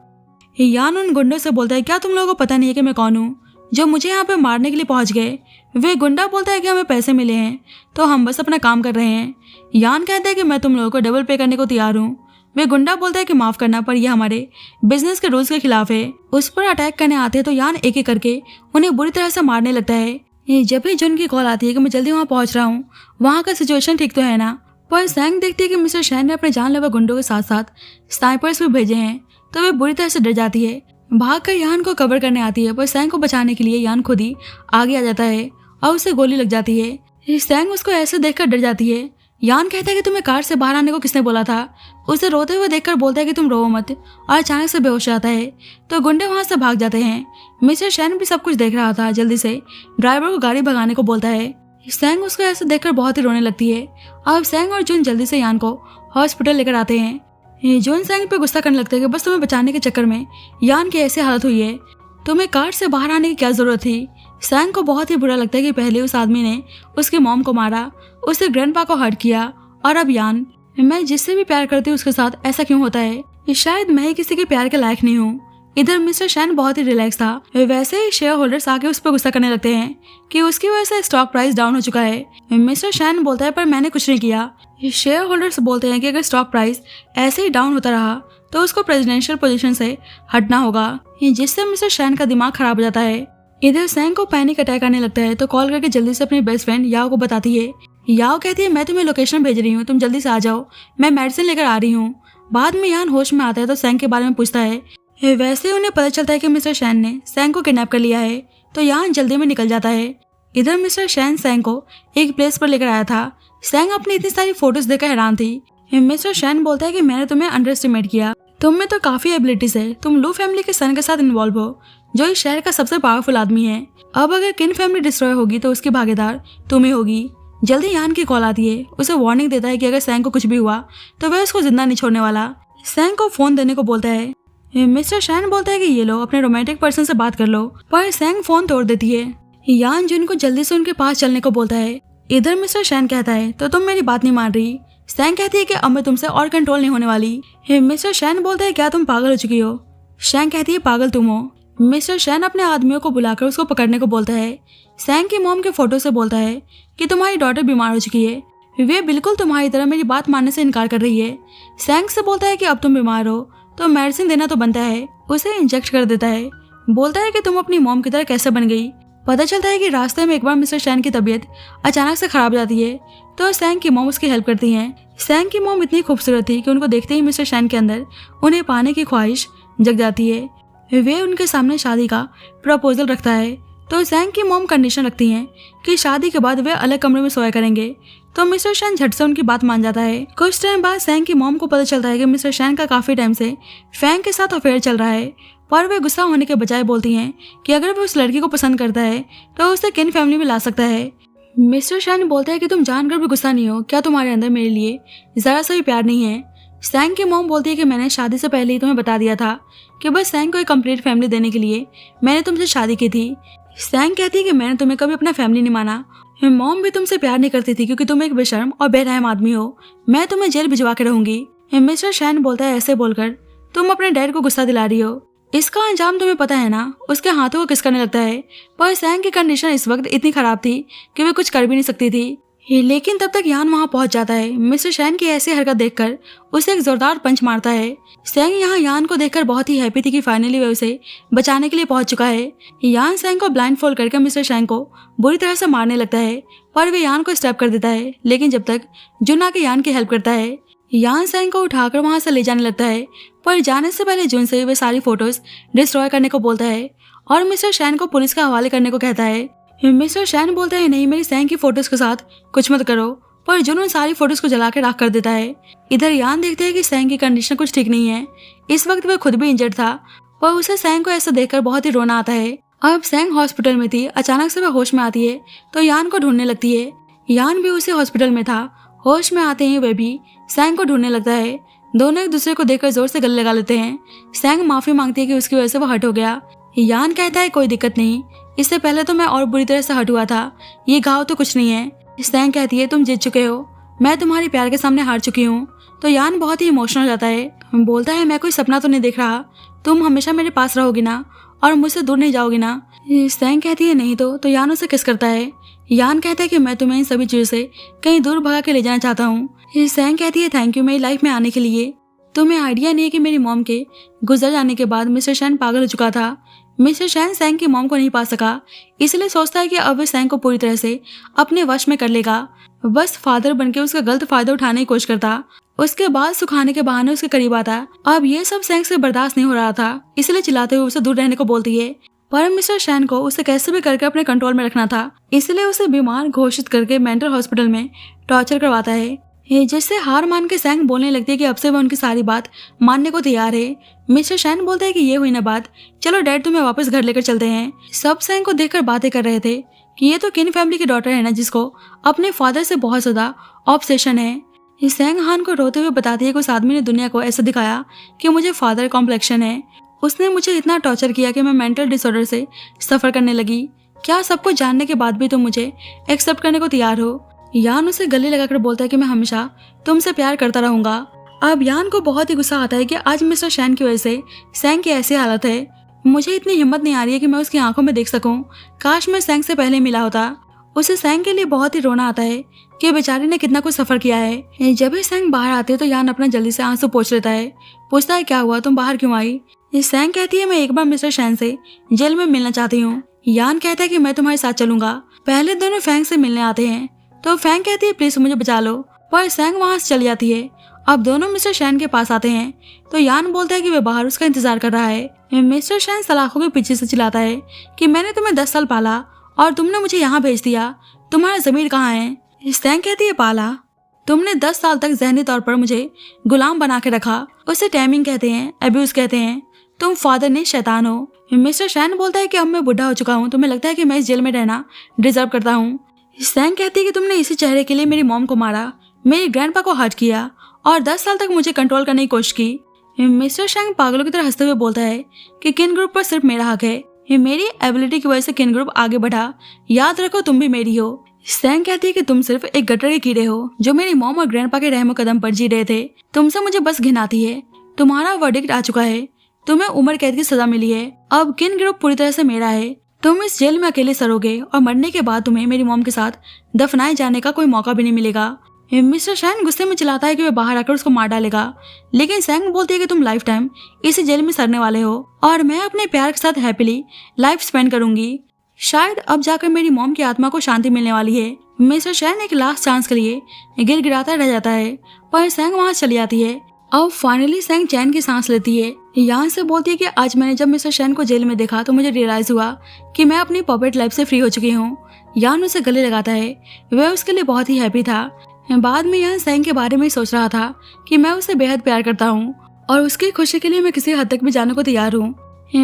Speaker 1: यान उन गुंडों से बोलता है क्या तुम लोगों को पता नहीं है कि मैं कौन हूँ जो मुझे यहाँ पे मारने के लिए पहुंच गए। वे गुंडा बोलता है कि हमें पैसे मिले हैं तो हम बस अपना काम कर रहे हैं। यान कहता है कि मैं तुम लोगों को डबल पे करने को तैयार हूँ। वे गुंडा बोलता है कि माफ करना पर यह हमारे बिजनेस के रूल्स के खिलाफ है। उस पर अटैक करने आते हैं तो यान एक एक करके उन्हें बुरी तरह से मारने लगता है। जब भी जुन की कॉल आती है कि मैं जल्दी वहाँ पहुँच रहा हूँ, वहाँ का सिचुएशन ठीक तो है ना, पर सैंग देखती है कि मिस्टर शैन ने अपने जानलेवा गुंडों के साथ साथ स्नाइपर्स भी भेजे हैं, तो वे बुरी तरह से डर जाती है। भागकर यान को कवर करने आती है, पर सैंग को बचाने के लिए यान खुद ही आगे आ जाता है और उसे गोली लग जाती है। सैंग उसको ऐसे देखकर डर जाती है। यान कहता है कि तुम्हें कार से बाहर आने को किसने बोला था। उसे रोते हुए देखकर बोलता है कि तुम रो मत, और अचानक से बेहोश जाता है, तो गुंडे वहां से भाग जाते हैं। मिस्टर शैन भी सब कुछ देख रहा था, जल्दी से ड्राइवर को गाड़ी भगाने को बोलता है। सैंग उसको ऐसे देखकर बहुत ही रोने लगती है। अब सैंग और जुन जल्दी से यान को हॉस्पिटल लेकर आते हैं। जुन सैंग पे गुस्सा करने लगता है कि बस तुम्हें बचाने के चक्कर में यान की ऐसी हालत हुई है, तुम्हें कार से बाहर आने की क्या जरूरत थी। सैंग को बहुत ही बुरा लगता है कि पहले उस आदमी ने उसकी मॉम को मारा, उससे ग्रैंडपा को हर्ट किया, और अब यान मैं जिससे भी प्यार करती हूँ उसके साथ ऐसा क्यों होता है। शायद मैं ही किसी के प्यार के लायक नहीं हूँ। इधर मिस्टर शैन बहुत ही रिलैक्स था। वैसे ही शेयर होल्डर्स आके उस पर गुस्सा करने लगते हैं कि उसकी वजह से स्टॉक प्राइस डाउन हो चुका है। मिस्टर शैन बोलता है पर मैंने कुछ नहीं किया। शेयर होल्डर्स बोलते हैं कि अगर स्टॉक प्राइस ऐसे ही डाउन होता रहा तो उसको प्रेसिडेंशियल पोजीशन से हटना होगा, जिससे मिस्टर शैन का दिमाग खराब हो जाता है। इधर सैंग को पैनिक अटैक आने लगता है, तो कॉल करके जल्दी से अपनी बेस्ट फ्रेंड याओ को बताती है। याओ कहती है मैं तुम्हें लोकेशन भेज रही हूँ, तुम जल्दी से आ जाओ, मैं मेडिसिन लेकर आ रही हूँ। बाद में यान होश में आता है तो सैंग के बारे में पूछता है। वैसे उन्हें पता चलता है कि मिस्टर शैन ने सैंग को किडनैप कर लिया है, तो यान जल्दी में निकल जाता है। इधर मिस्टर शैन सैंग को एक प्लेस पर लेकर आया था। सैंग अपनी इतनी सारी फोटोज देखकर हैरान थी। मिस्टर शैन बोलता है कि मैंने तुम्हें अंडर एस्टिमेट किया, तुम में तो काफी एबिलिटीज है, तुम लू फैमिली के सन के साथ इन्वॉल्व हो, जो इस शहर का सबसे पावरफुल आदमी है। अब अगर किन फैमिली डिस्ट्रॉय होगी तो उसकी भागीदार तुम ही होगी। जल्दी यान की कॉल आती है, उसे वार्निंग देता है कि अगर सैंग को कुछ भी हुआ तो वह उसको जिंदा नहीं छोड़ने वाला। सैंग को फोन देने को बोलता है। मिस्टर शैन बोलता है कि ये लो अपने रोमांटिक पर्सन से बात कर लो, पर सैंग फोन तोड़ देती है। यान जुन को जल्दी से उनके पास चलने को बोलता है। इधर मिस्टर शैन कहता है तो तुम मेरी बात नहीं मान रही। सैंग कहती है कि अब मैं तुमसे और कंट्रोल नहीं होने वाली। मिस्टर शैन बोलता है क्या तुम पागल हो चुकी हो। सैंग कहती है पागल तुम हो। मिस्टर शैन अपने आदमियों को बुलाकर उसको पकड़ने को बोलता है। सैंग की मॉम के फोटो से बोलता है कि तुम्हारी डॉटर बीमार हो चुकी है, वे बिल्कुल तुम्हारी तरह मेरी बात मानने से इनकार कर रही है। सैंग से बोलता है कि अब तुम बीमार हो तो मेडिसिन देना तो बनता है, उसे इंजेक्ट कर देता है। बोलता है कि तुम अपनी मॉम की तरह कैसे बन गई। पता चलता है कि रास्ते में एक बार मिस्टर शैन की तबीयत अचानक से खराब जाती है तो सैंग की मॉम उसकी हेल्प करती हैं। सैंग की मॉम इतनी खूबसूरत थी कि उनको देखते ही मिस्टर शैन के अंदर उन्हें पाने की ख्वाहिश जग जाती है। वे उनके सामने शादी का प्रपोजल रखता है तो सैंग की मॉम कंडीशन रखती हैं कि शादी के बाद वे अलग कमरे में सोया करेंगे, तो मिस्टर शैन झट से उनकी बात मान जाता है। कुछ टाइम बाद सैंग की मॉम को पता चलता है कि मिस्टर शैन का काफी टाइम से फैंग के साथ अफेयर चल रहा है, पर वे गुस्सा होने के बजाय बोलती हैं कि अगर वो उस लड़की को पसंद करता है तो उसे किन फैमिली में ला सकता है। मिस्टर शैन बोलता है कि तुम जानकर भी गुस्सा नहीं हो, क्या तुम्हारे अंदर मेरे लिए जरा सा भी प्यार नहीं है। सैंग की मॉम बोलती है कि मैंने शादी से पहले ही तुम्हें बता दिया था कि बस सैंग को एक कंप्लीट फैमिली देने के लिए मैंने तुमसे शादी की थी। सैंग कहती है कि मैंने तुम्हें कभी अपना फैमिली नहीं माना, मॉम भी तुमसे प्यार नहीं करती थी क्योंकि तुम एक बेशर्म और बेरहम आदमी हो, मैं तुम्हें जेल भिजवा के रहूंगी। मिस्टर शैन बोलता है ऐसे बोलकर तुम अपने डैड को गुस्सा दिला रही हो, इसका अंजाम तुम्हें पता है ना। उसके हाथों को किस करने लगता है, पर सैंग की कंडीशन इस वक्त इतनी खराब थी कि वे कुछ कर भी नहीं सकती थी। लेकिन तब तक यान वहां पहुंच जाता है। मिस्टर शैन की ऐसी हरकत देखकर उसे एक जोरदार पंच मारता है। सैंग यहाँ यान को देखकर बहुत ही हैप्पी थी कि फाइनली वे उसे बचाने के लिए पहुंच चुका है। यान सैंग को ब्लाइंड फोल्ड करके मिस्टर शैन को बुरी तरह से मारने लगता है, पर वे यान को स्टैप कर देता है। लेकिन जब तक जुन आके यान की हेल्प करता है, यान सैंग को उठाकर वहां से ले जाने लगता है, पर जाने से पहले जुन से वे सारी फोटोज डिस्ट्रॉय करने को बोलता है और मिस्टर शैन को पुलिस के हवाले करने को कहता है। मिस्टर शैन बोलता है नहीं, मेरी सैंग की फोटोज के साथ कुछ मत करो, पर जुन उन सारी फोटोज को जला के राख कर देता है। इधर यान देखते हैं कि सैंग की कंडीशन कुछ ठीक नहीं है। इस वक्त वह खुद भी इंजर्ड था, पर उसे सैंग को ऐसा देखकर बहुत ही रोना आता है। अब सैंग हॉस्पिटल में थी, अचानक से वह होश में आती है तो यान को ढूंढने लगती है। यान भी उसी हॉस्पिटल में था। होश में आते ही वह भी सैंग को ढूंढने लगता है। दोनों एक दूसरे को देखकर जोर से गले लगा लेते हैं। सैंग माफी मांगती है कि उसकी वजह से वो हर्ट हो गया। यान कहता है कोई दिक्कत नहीं, इससे पहले तो मैं और बुरी तरह से हर्ट हुआ था, ये घाव तो कुछ नहीं है। सैंग कहती है तुम जीत चुके हो, मैं तुम्हारी प्यार के सामने हार चुकी हूँ। तो यान बहुत ही इमोशनल हो जाता है। बोलता है मैं कोई सपना तो नहीं देख रहा, तुम हमेशा मेरे पास रहोगी ना और मुझसे दूर नहीं जाओगी ना। सैंग कहती है नहीं तो यान उसे किस करता है। यान कहता है कि मैं तुम्हें इन सभी चीजों से कहीं दूर भगा के ले जाना चाहता हूँ। सैंग कहती है थैंक यू मेरी लाइफ में आने के लिए। तुम्हें आइडिया नहीं है कि मेरी मॉम के गुजर जाने के बाद मिस्टर शैन पागल हो चुका था। मिस्टर शैन सैंग की मॉम को नहीं पा सका, इसलिए सोचता है कि अब वह सैंग को पूरी तरह से अपने वश में कर लेगा। बस फादर बनके उसका गलत फायदा उठाने की कोशिश करता, उसके बाद सुखाने के बहाने उसके करीब आता। अब ये सब सैंग से बर्दाश्त नहीं हो रहा था, इसलिए चिल्लाते हुए उसे दूर रहने को बोलती है। पर मिस्टर शैन को उसे कैसे भी करके अपने कंट्रोल में रखना था, इसलिए उसे बीमार घोषित करके मेंटल हॉस्पिटल में टॉर्चर करवाता है। जिससे हार मान के सैंग बोलने लगती है कि अब से वह उनकी सारी बात मानने को तैयार है। मिस्टर शैन बोलता है कि ये हुई ना बात, चलो डैड तुम्हें वापस घर लेकर चलते हैं। सब सैंग को देखकर बातें कर रहे थे कि ये तो किन फैमिली की डॉटर है ना, जिसको अपने फादर से बहुत ज्यादा ऑब्सेशन है। सैंग हान को रोते हुए बताती है कि उस आदमी ने दुनिया को ऐसा दिखाया कि मुझे फादर कॉम्प्लेक्शन है, उसने मुझे इतना टॉर्चर किया कि मैं मेंटल डिसऑर्डर से सफर करने लगी। क्या सब कुछ जानने के बाद भी तुम मुझे एक्सेप्ट करने को तैयार हो। यान उसे गले लगाकर बोलता है कि मैं हमेशा तुमसे प्यार करता रहूंगा। अब यान को बहुत ही गुस्सा आता है कि आज मिस्टर शैन की वजह से सैंग की ऐसी हालत है। मुझे इतनी हिम्मत नहीं आ रही है कि मैं उसकी आंखों में देख सकूं, काश मैं सैंग से पहले मिला होता। उसे सैंग के लिए बहुत ही रोना आता है कि बेचारी ने कितना कुछ सफर किया है। जब भी सैंग बाहर आते है तो यान अपना जल्दी से आंसू पोंछ लेता है, पूछता है क्या हुआ, तुम बाहर क्यों आई। सैंग कहती है मैं एक बार मिस्टर शैन से जेल में मिलना चाहती हूँ। यान कहता है कि मैं तुम्हारे साथ चलूंगा। पहले दोनों फैंग से मिलने आते हैं तो फैंग कहती है प्लीज मुझे बचा लो, पर सैंग वहां से चली जाती है। अब दोनों मिस्टर शैन के पास आते हैं तो यान बोलता है कि वे बाहर उसका इंतजार कर रहा है। मिस्टर शैन सलाखों के पीछे से चिल्लाता है कि मैंने तुम्हें 10 साल पाला और तुमने मुझे यहाँ भेज दिया, तुम्हारा ज़मीर कहाँ है। सैंग कहती है पाला, तुमने 10 साल तक ज़हनी तौर पर मुझे गुलाम बना के रखा, उसे टैमिंग कहते हैं, अब्यूज कहते हैं, तुम फादर ने शैतान हो। मिस्टर शैन बोलता है कि अब मैं बुढ़ा हो चुका हूँ, तुम्हें लगता है कि मैं इस जेल में रहना डिजर्व करता हूँ। सैंग कहती है कि तुमने इसी चेहरे के लिए मेरी मॉम को मारा, मेरी ग्रैंडपा को हर्ट किया और 10 साल तक मुझे कंट्रोल करने की कोशिश की। मिस्टर शैंग पागलों की तरह हंसते हुए बोलता है कि किन ग्रुप पर सिर्फ मेरा हक है, मेरी एबिलिटी की वजह से किन ग्रुप आगे बढ़ा, याद रखो तुम भी मेरी हो। सैंग कहती है कि तुम सिर्फ एक गटर के कीड़े हो जो मेरी मॉम और ग्रैंडपा के रहमो कदम पर जी रहे थे, तुमसे मुझे बस घिन आती है। तुम्हारा वर्डिक्ट आ चुका है, तुम्हें उम्र कैद की सजा मिली है, अब किन ग्रुप पूरी तरह से मेरा है। तुम इस जेल में अकेले सरोगे और मरने के बाद तुम्हें मेरी मॉम के साथ दफनाए जाने का कोई मौका भी नहीं मिलेगा। मिस्टर शैन गुस्से में चिल्लाता है कि वह बाहर आकर उसको मार डालेगा, लेकिन सैंग बोलती है कि तुम लाइफ टाइम इसी जेल में सड़ने वाले हो और मैं अपने प्यार के साथ हैप्पीली लाइफ स्पेंड करूंगी। शायद अब जाकर मेरी मॉम की आत्मा को शांति मिलने वाली है। मिस्टर शैन एक लास्ट चांस के लिए गिड़गिड़ाता रह जाता है, पर सैंग वहां चली जाती है। अब फाइनली सैंग चैन की सांस लेती है। यहाँ से बोलती है कि आज मैंने जब मिस्टर शैन को जेल में देखा तो मुझे रियलाइज हुआ कि मैं अपनी पॉपेट लाइफ से फ्री हो चुकी हूँ। यान उसे गले लगाता है, वह उसके लिए बहुत ही हैप्पी था। बाद में यान सैंग के बारे में सोच रहा था कि मैं उसे बेहद प्यार करता हूँ और उसकी खुशी के लिए मैं किसी हद तक भी जाने को तैयार हूँ।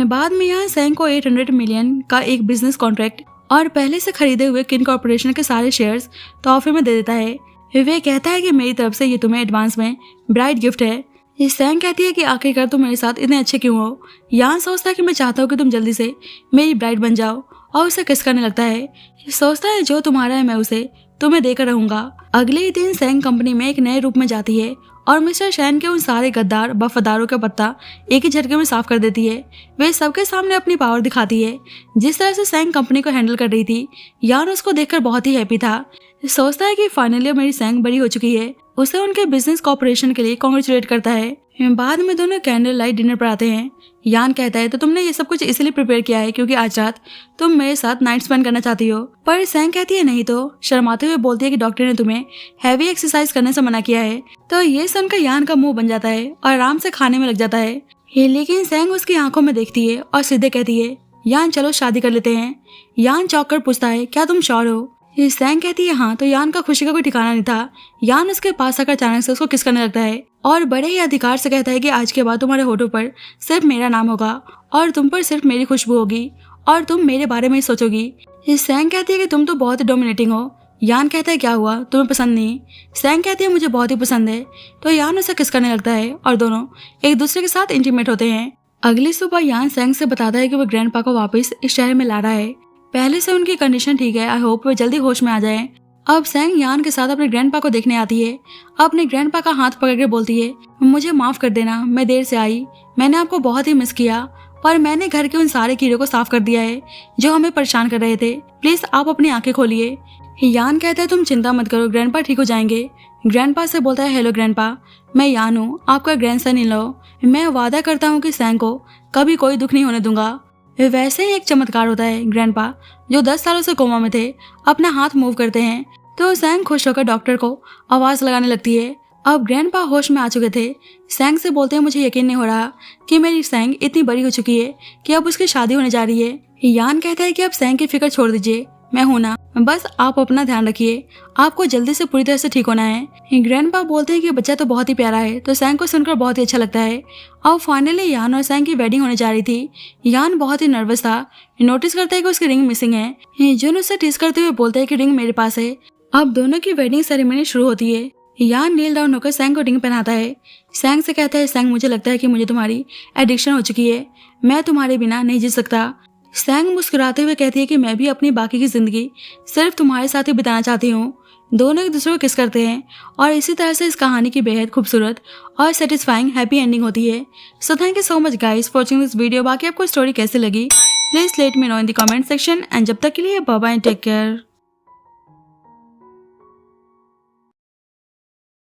Speaker 1: बाद में यान सैंग को 800 मिलियन का एक बिजनेस कॉन्ट्रैक्ट और पहले से खरीदे हुए किन कॉर्पोरेशन के सारे शेयर्स तोहफे में दे देता है। वे कहता है कि मेरी तरफ से ये तुम्हें एडवांस में ब्राइट गिफ्ट है। सैंग कहती है कि आखिरकार तुम मेरे साथ इतने अच्छे क्यों हो। यान सोचता है कि मैं चाहता हूँ कि तुम जल्दी से मेरी ब्राइड बन जाओ और उसे किस करने लगता है। सोचता है जो तुम्हारा है मैं उसे तुम्हें देकर रहूंगा। अगले ही दिन सैंग कंपनी में एक नए रूप में जाती है और मिस्टर शैन के उन सारे गद्दार वफादारों का पत्ता एक ही झटके में साफ कर देती है। वे सबके सामने अपनी पावर दिखाती है। जिस तरह से सैंग कंपनी को हैंडल कर रही थी, यान उसको देखकर बहुत ही हैप्पी था। सोचता है कि फाइनली मेरी सैंग बड़ी हो चुकी है। उसे उनके बिजनेस कॉर्पोरेशन के लिए कांग्रेचुलेट करता है। बाद में दोनों कैंडल लाइट डिनर पर आते हैं। यान कहता है तो तुमने ये सब कुछ इसलिए प्रिपेयर किया है क्योंकि आज रात तुम मेरे साथ नाइट स्पेंड करना चाहती हो। पर सैंग कहती है नहीं, तो शर्माते हुए बोलती है कि डॉक्टर ने तुम्हें हैवी एक्सरसाइज करने से मना किया है। तो ये सुनकर यान का मुंह बन जाता है और आराम से खाने में लग जाता है। लेकिन सैंग उसकी आंखों में देखती है और सीधे कहती है यान चलो शादी कर लेते हैं। यान चौंक कर पूछता है क्या तुम श्योर हो। सैंग कहती है हाँ। तो यान का खुशी का कोई ठिकाना नहीं था। यान उसके पास आकर अचानक से उसको किस करने लगता है और बड़े ही अधिकार से कहता है कि आज के बाद तुम्हारे होठों पर सिर्फ मेरा नाम होगा और तुम पर सिर्फ मेरी खुशबू होगी और तुम मेरे बारे में ही सोचोगी। सैंग कहती है कि तुम तो बहुत ही डोमिनेटिंग हो। यान कहता है क्या हुआ, तुम्हें पसंद नहीं। सैंग कहती है मुझे बहुत ही पसंद है। तो यान उसे किस करने लगता है और दोनों एक दूसरे के साथ इंटीमेट होते हैं। अगली सुबह यान सैंग से बताता है कि वो ग्रैंडपा को वापस इस शहर में ला रहा है। पहले से उनकी कंडीशन ठीक है, आई होप वे जल्दी होश में आ जाए। अब सैंग यान के साथ अपने ग्रैंडपा को देखने आती है। अपने ग्रैंडपा का हाथ पकड़ के बोलती है मुझे माफ कर देना, मैं देर से आई, मैंने आपको बहुत ही मिस किया, पर मैंने घर के उन सारे कीड़ों को साफ कर दिया है जो हमें परेशान कर रहे थे। प्लीज आप अपनी आंखें खोलिए। यान कहता है तुम चिंता मत करो, ग्रैंडपा ठीक हो जाएंगे। ग्रैंडपा से बोलता है हेलो ग्रैंडपा, मैं यान हूँ, आपका ग्रैंडसन इन लो। मैं वादा करता हूँ कि सैंग को कभी कोई दुख नहीं होने दूंगा। वैसे ही एक चमत्कार होता है। ग्रैंडपा जो 10 सालों से कोमा में थे अपना हाथ मूव करते हैं तो सैंग खुश होकर डॉक्टर को आवाज लगाने लगती है। अब ग्रैंडपा होश में आ चुके थे। सैंग से बोलते हैं मुझे यकीन नहीं हो रहा कि मेरी सैंग इतनी बड़ी हो चुकी है कि अब उसकी शादी होने जा रही है। यान कहता है कि अब सैंग की फिक्र छोड़ दीजिए, मैं हूं ना, बस आप अपना ध्यान रखिए, आपको जल्दी से पूरी तरह से ठीक होना है। ग्रैंडपा बोलते हैं कि बच्चा तो बहुत ही प्यारा है। तो सैंग को सुनकर बहुत ही अच्छा लगता है। अब फाइनली यान और सैंग की वेडिंग होने जा रही थी। यान बहुत ही नर्वस था। नोटिस करता है कि उसकी रिंग मिसिंग है। जुन उससे टीज करते हुए बोलता है कि रिंग मेरे पास है। अब दोनों की वेडिंग सेरेमनी शुरू होती है। यान नील डाउन होकर सैंग को रिंग पहनाता है। सैंग से कहता है सैंग मुझे लगता है कि मुझे तुम्हारी एडिक्शन हो चुकी है, मैं तुम्हारे बिना नहीं जी सकता। सैंग मुस्कुराते हुए कहती है कि मैं भी अपनी बाकी की जिंदगी सिर्फ तुम्हारे साथ ही बिताना चाहती हूँ। दोनों एक दूसरे को किस करते हैं और इसी तरह से इस कहानी की बेहद खूबसूरत और सेटिस्फाइंग हैप्पी एंडिंग होती है। So thank you so much guys for watching this video. बाकी आपको स्टोरी कैसे लगी please let me know in the comment section and जब तक के लिए बाय बाय, टेक केयर।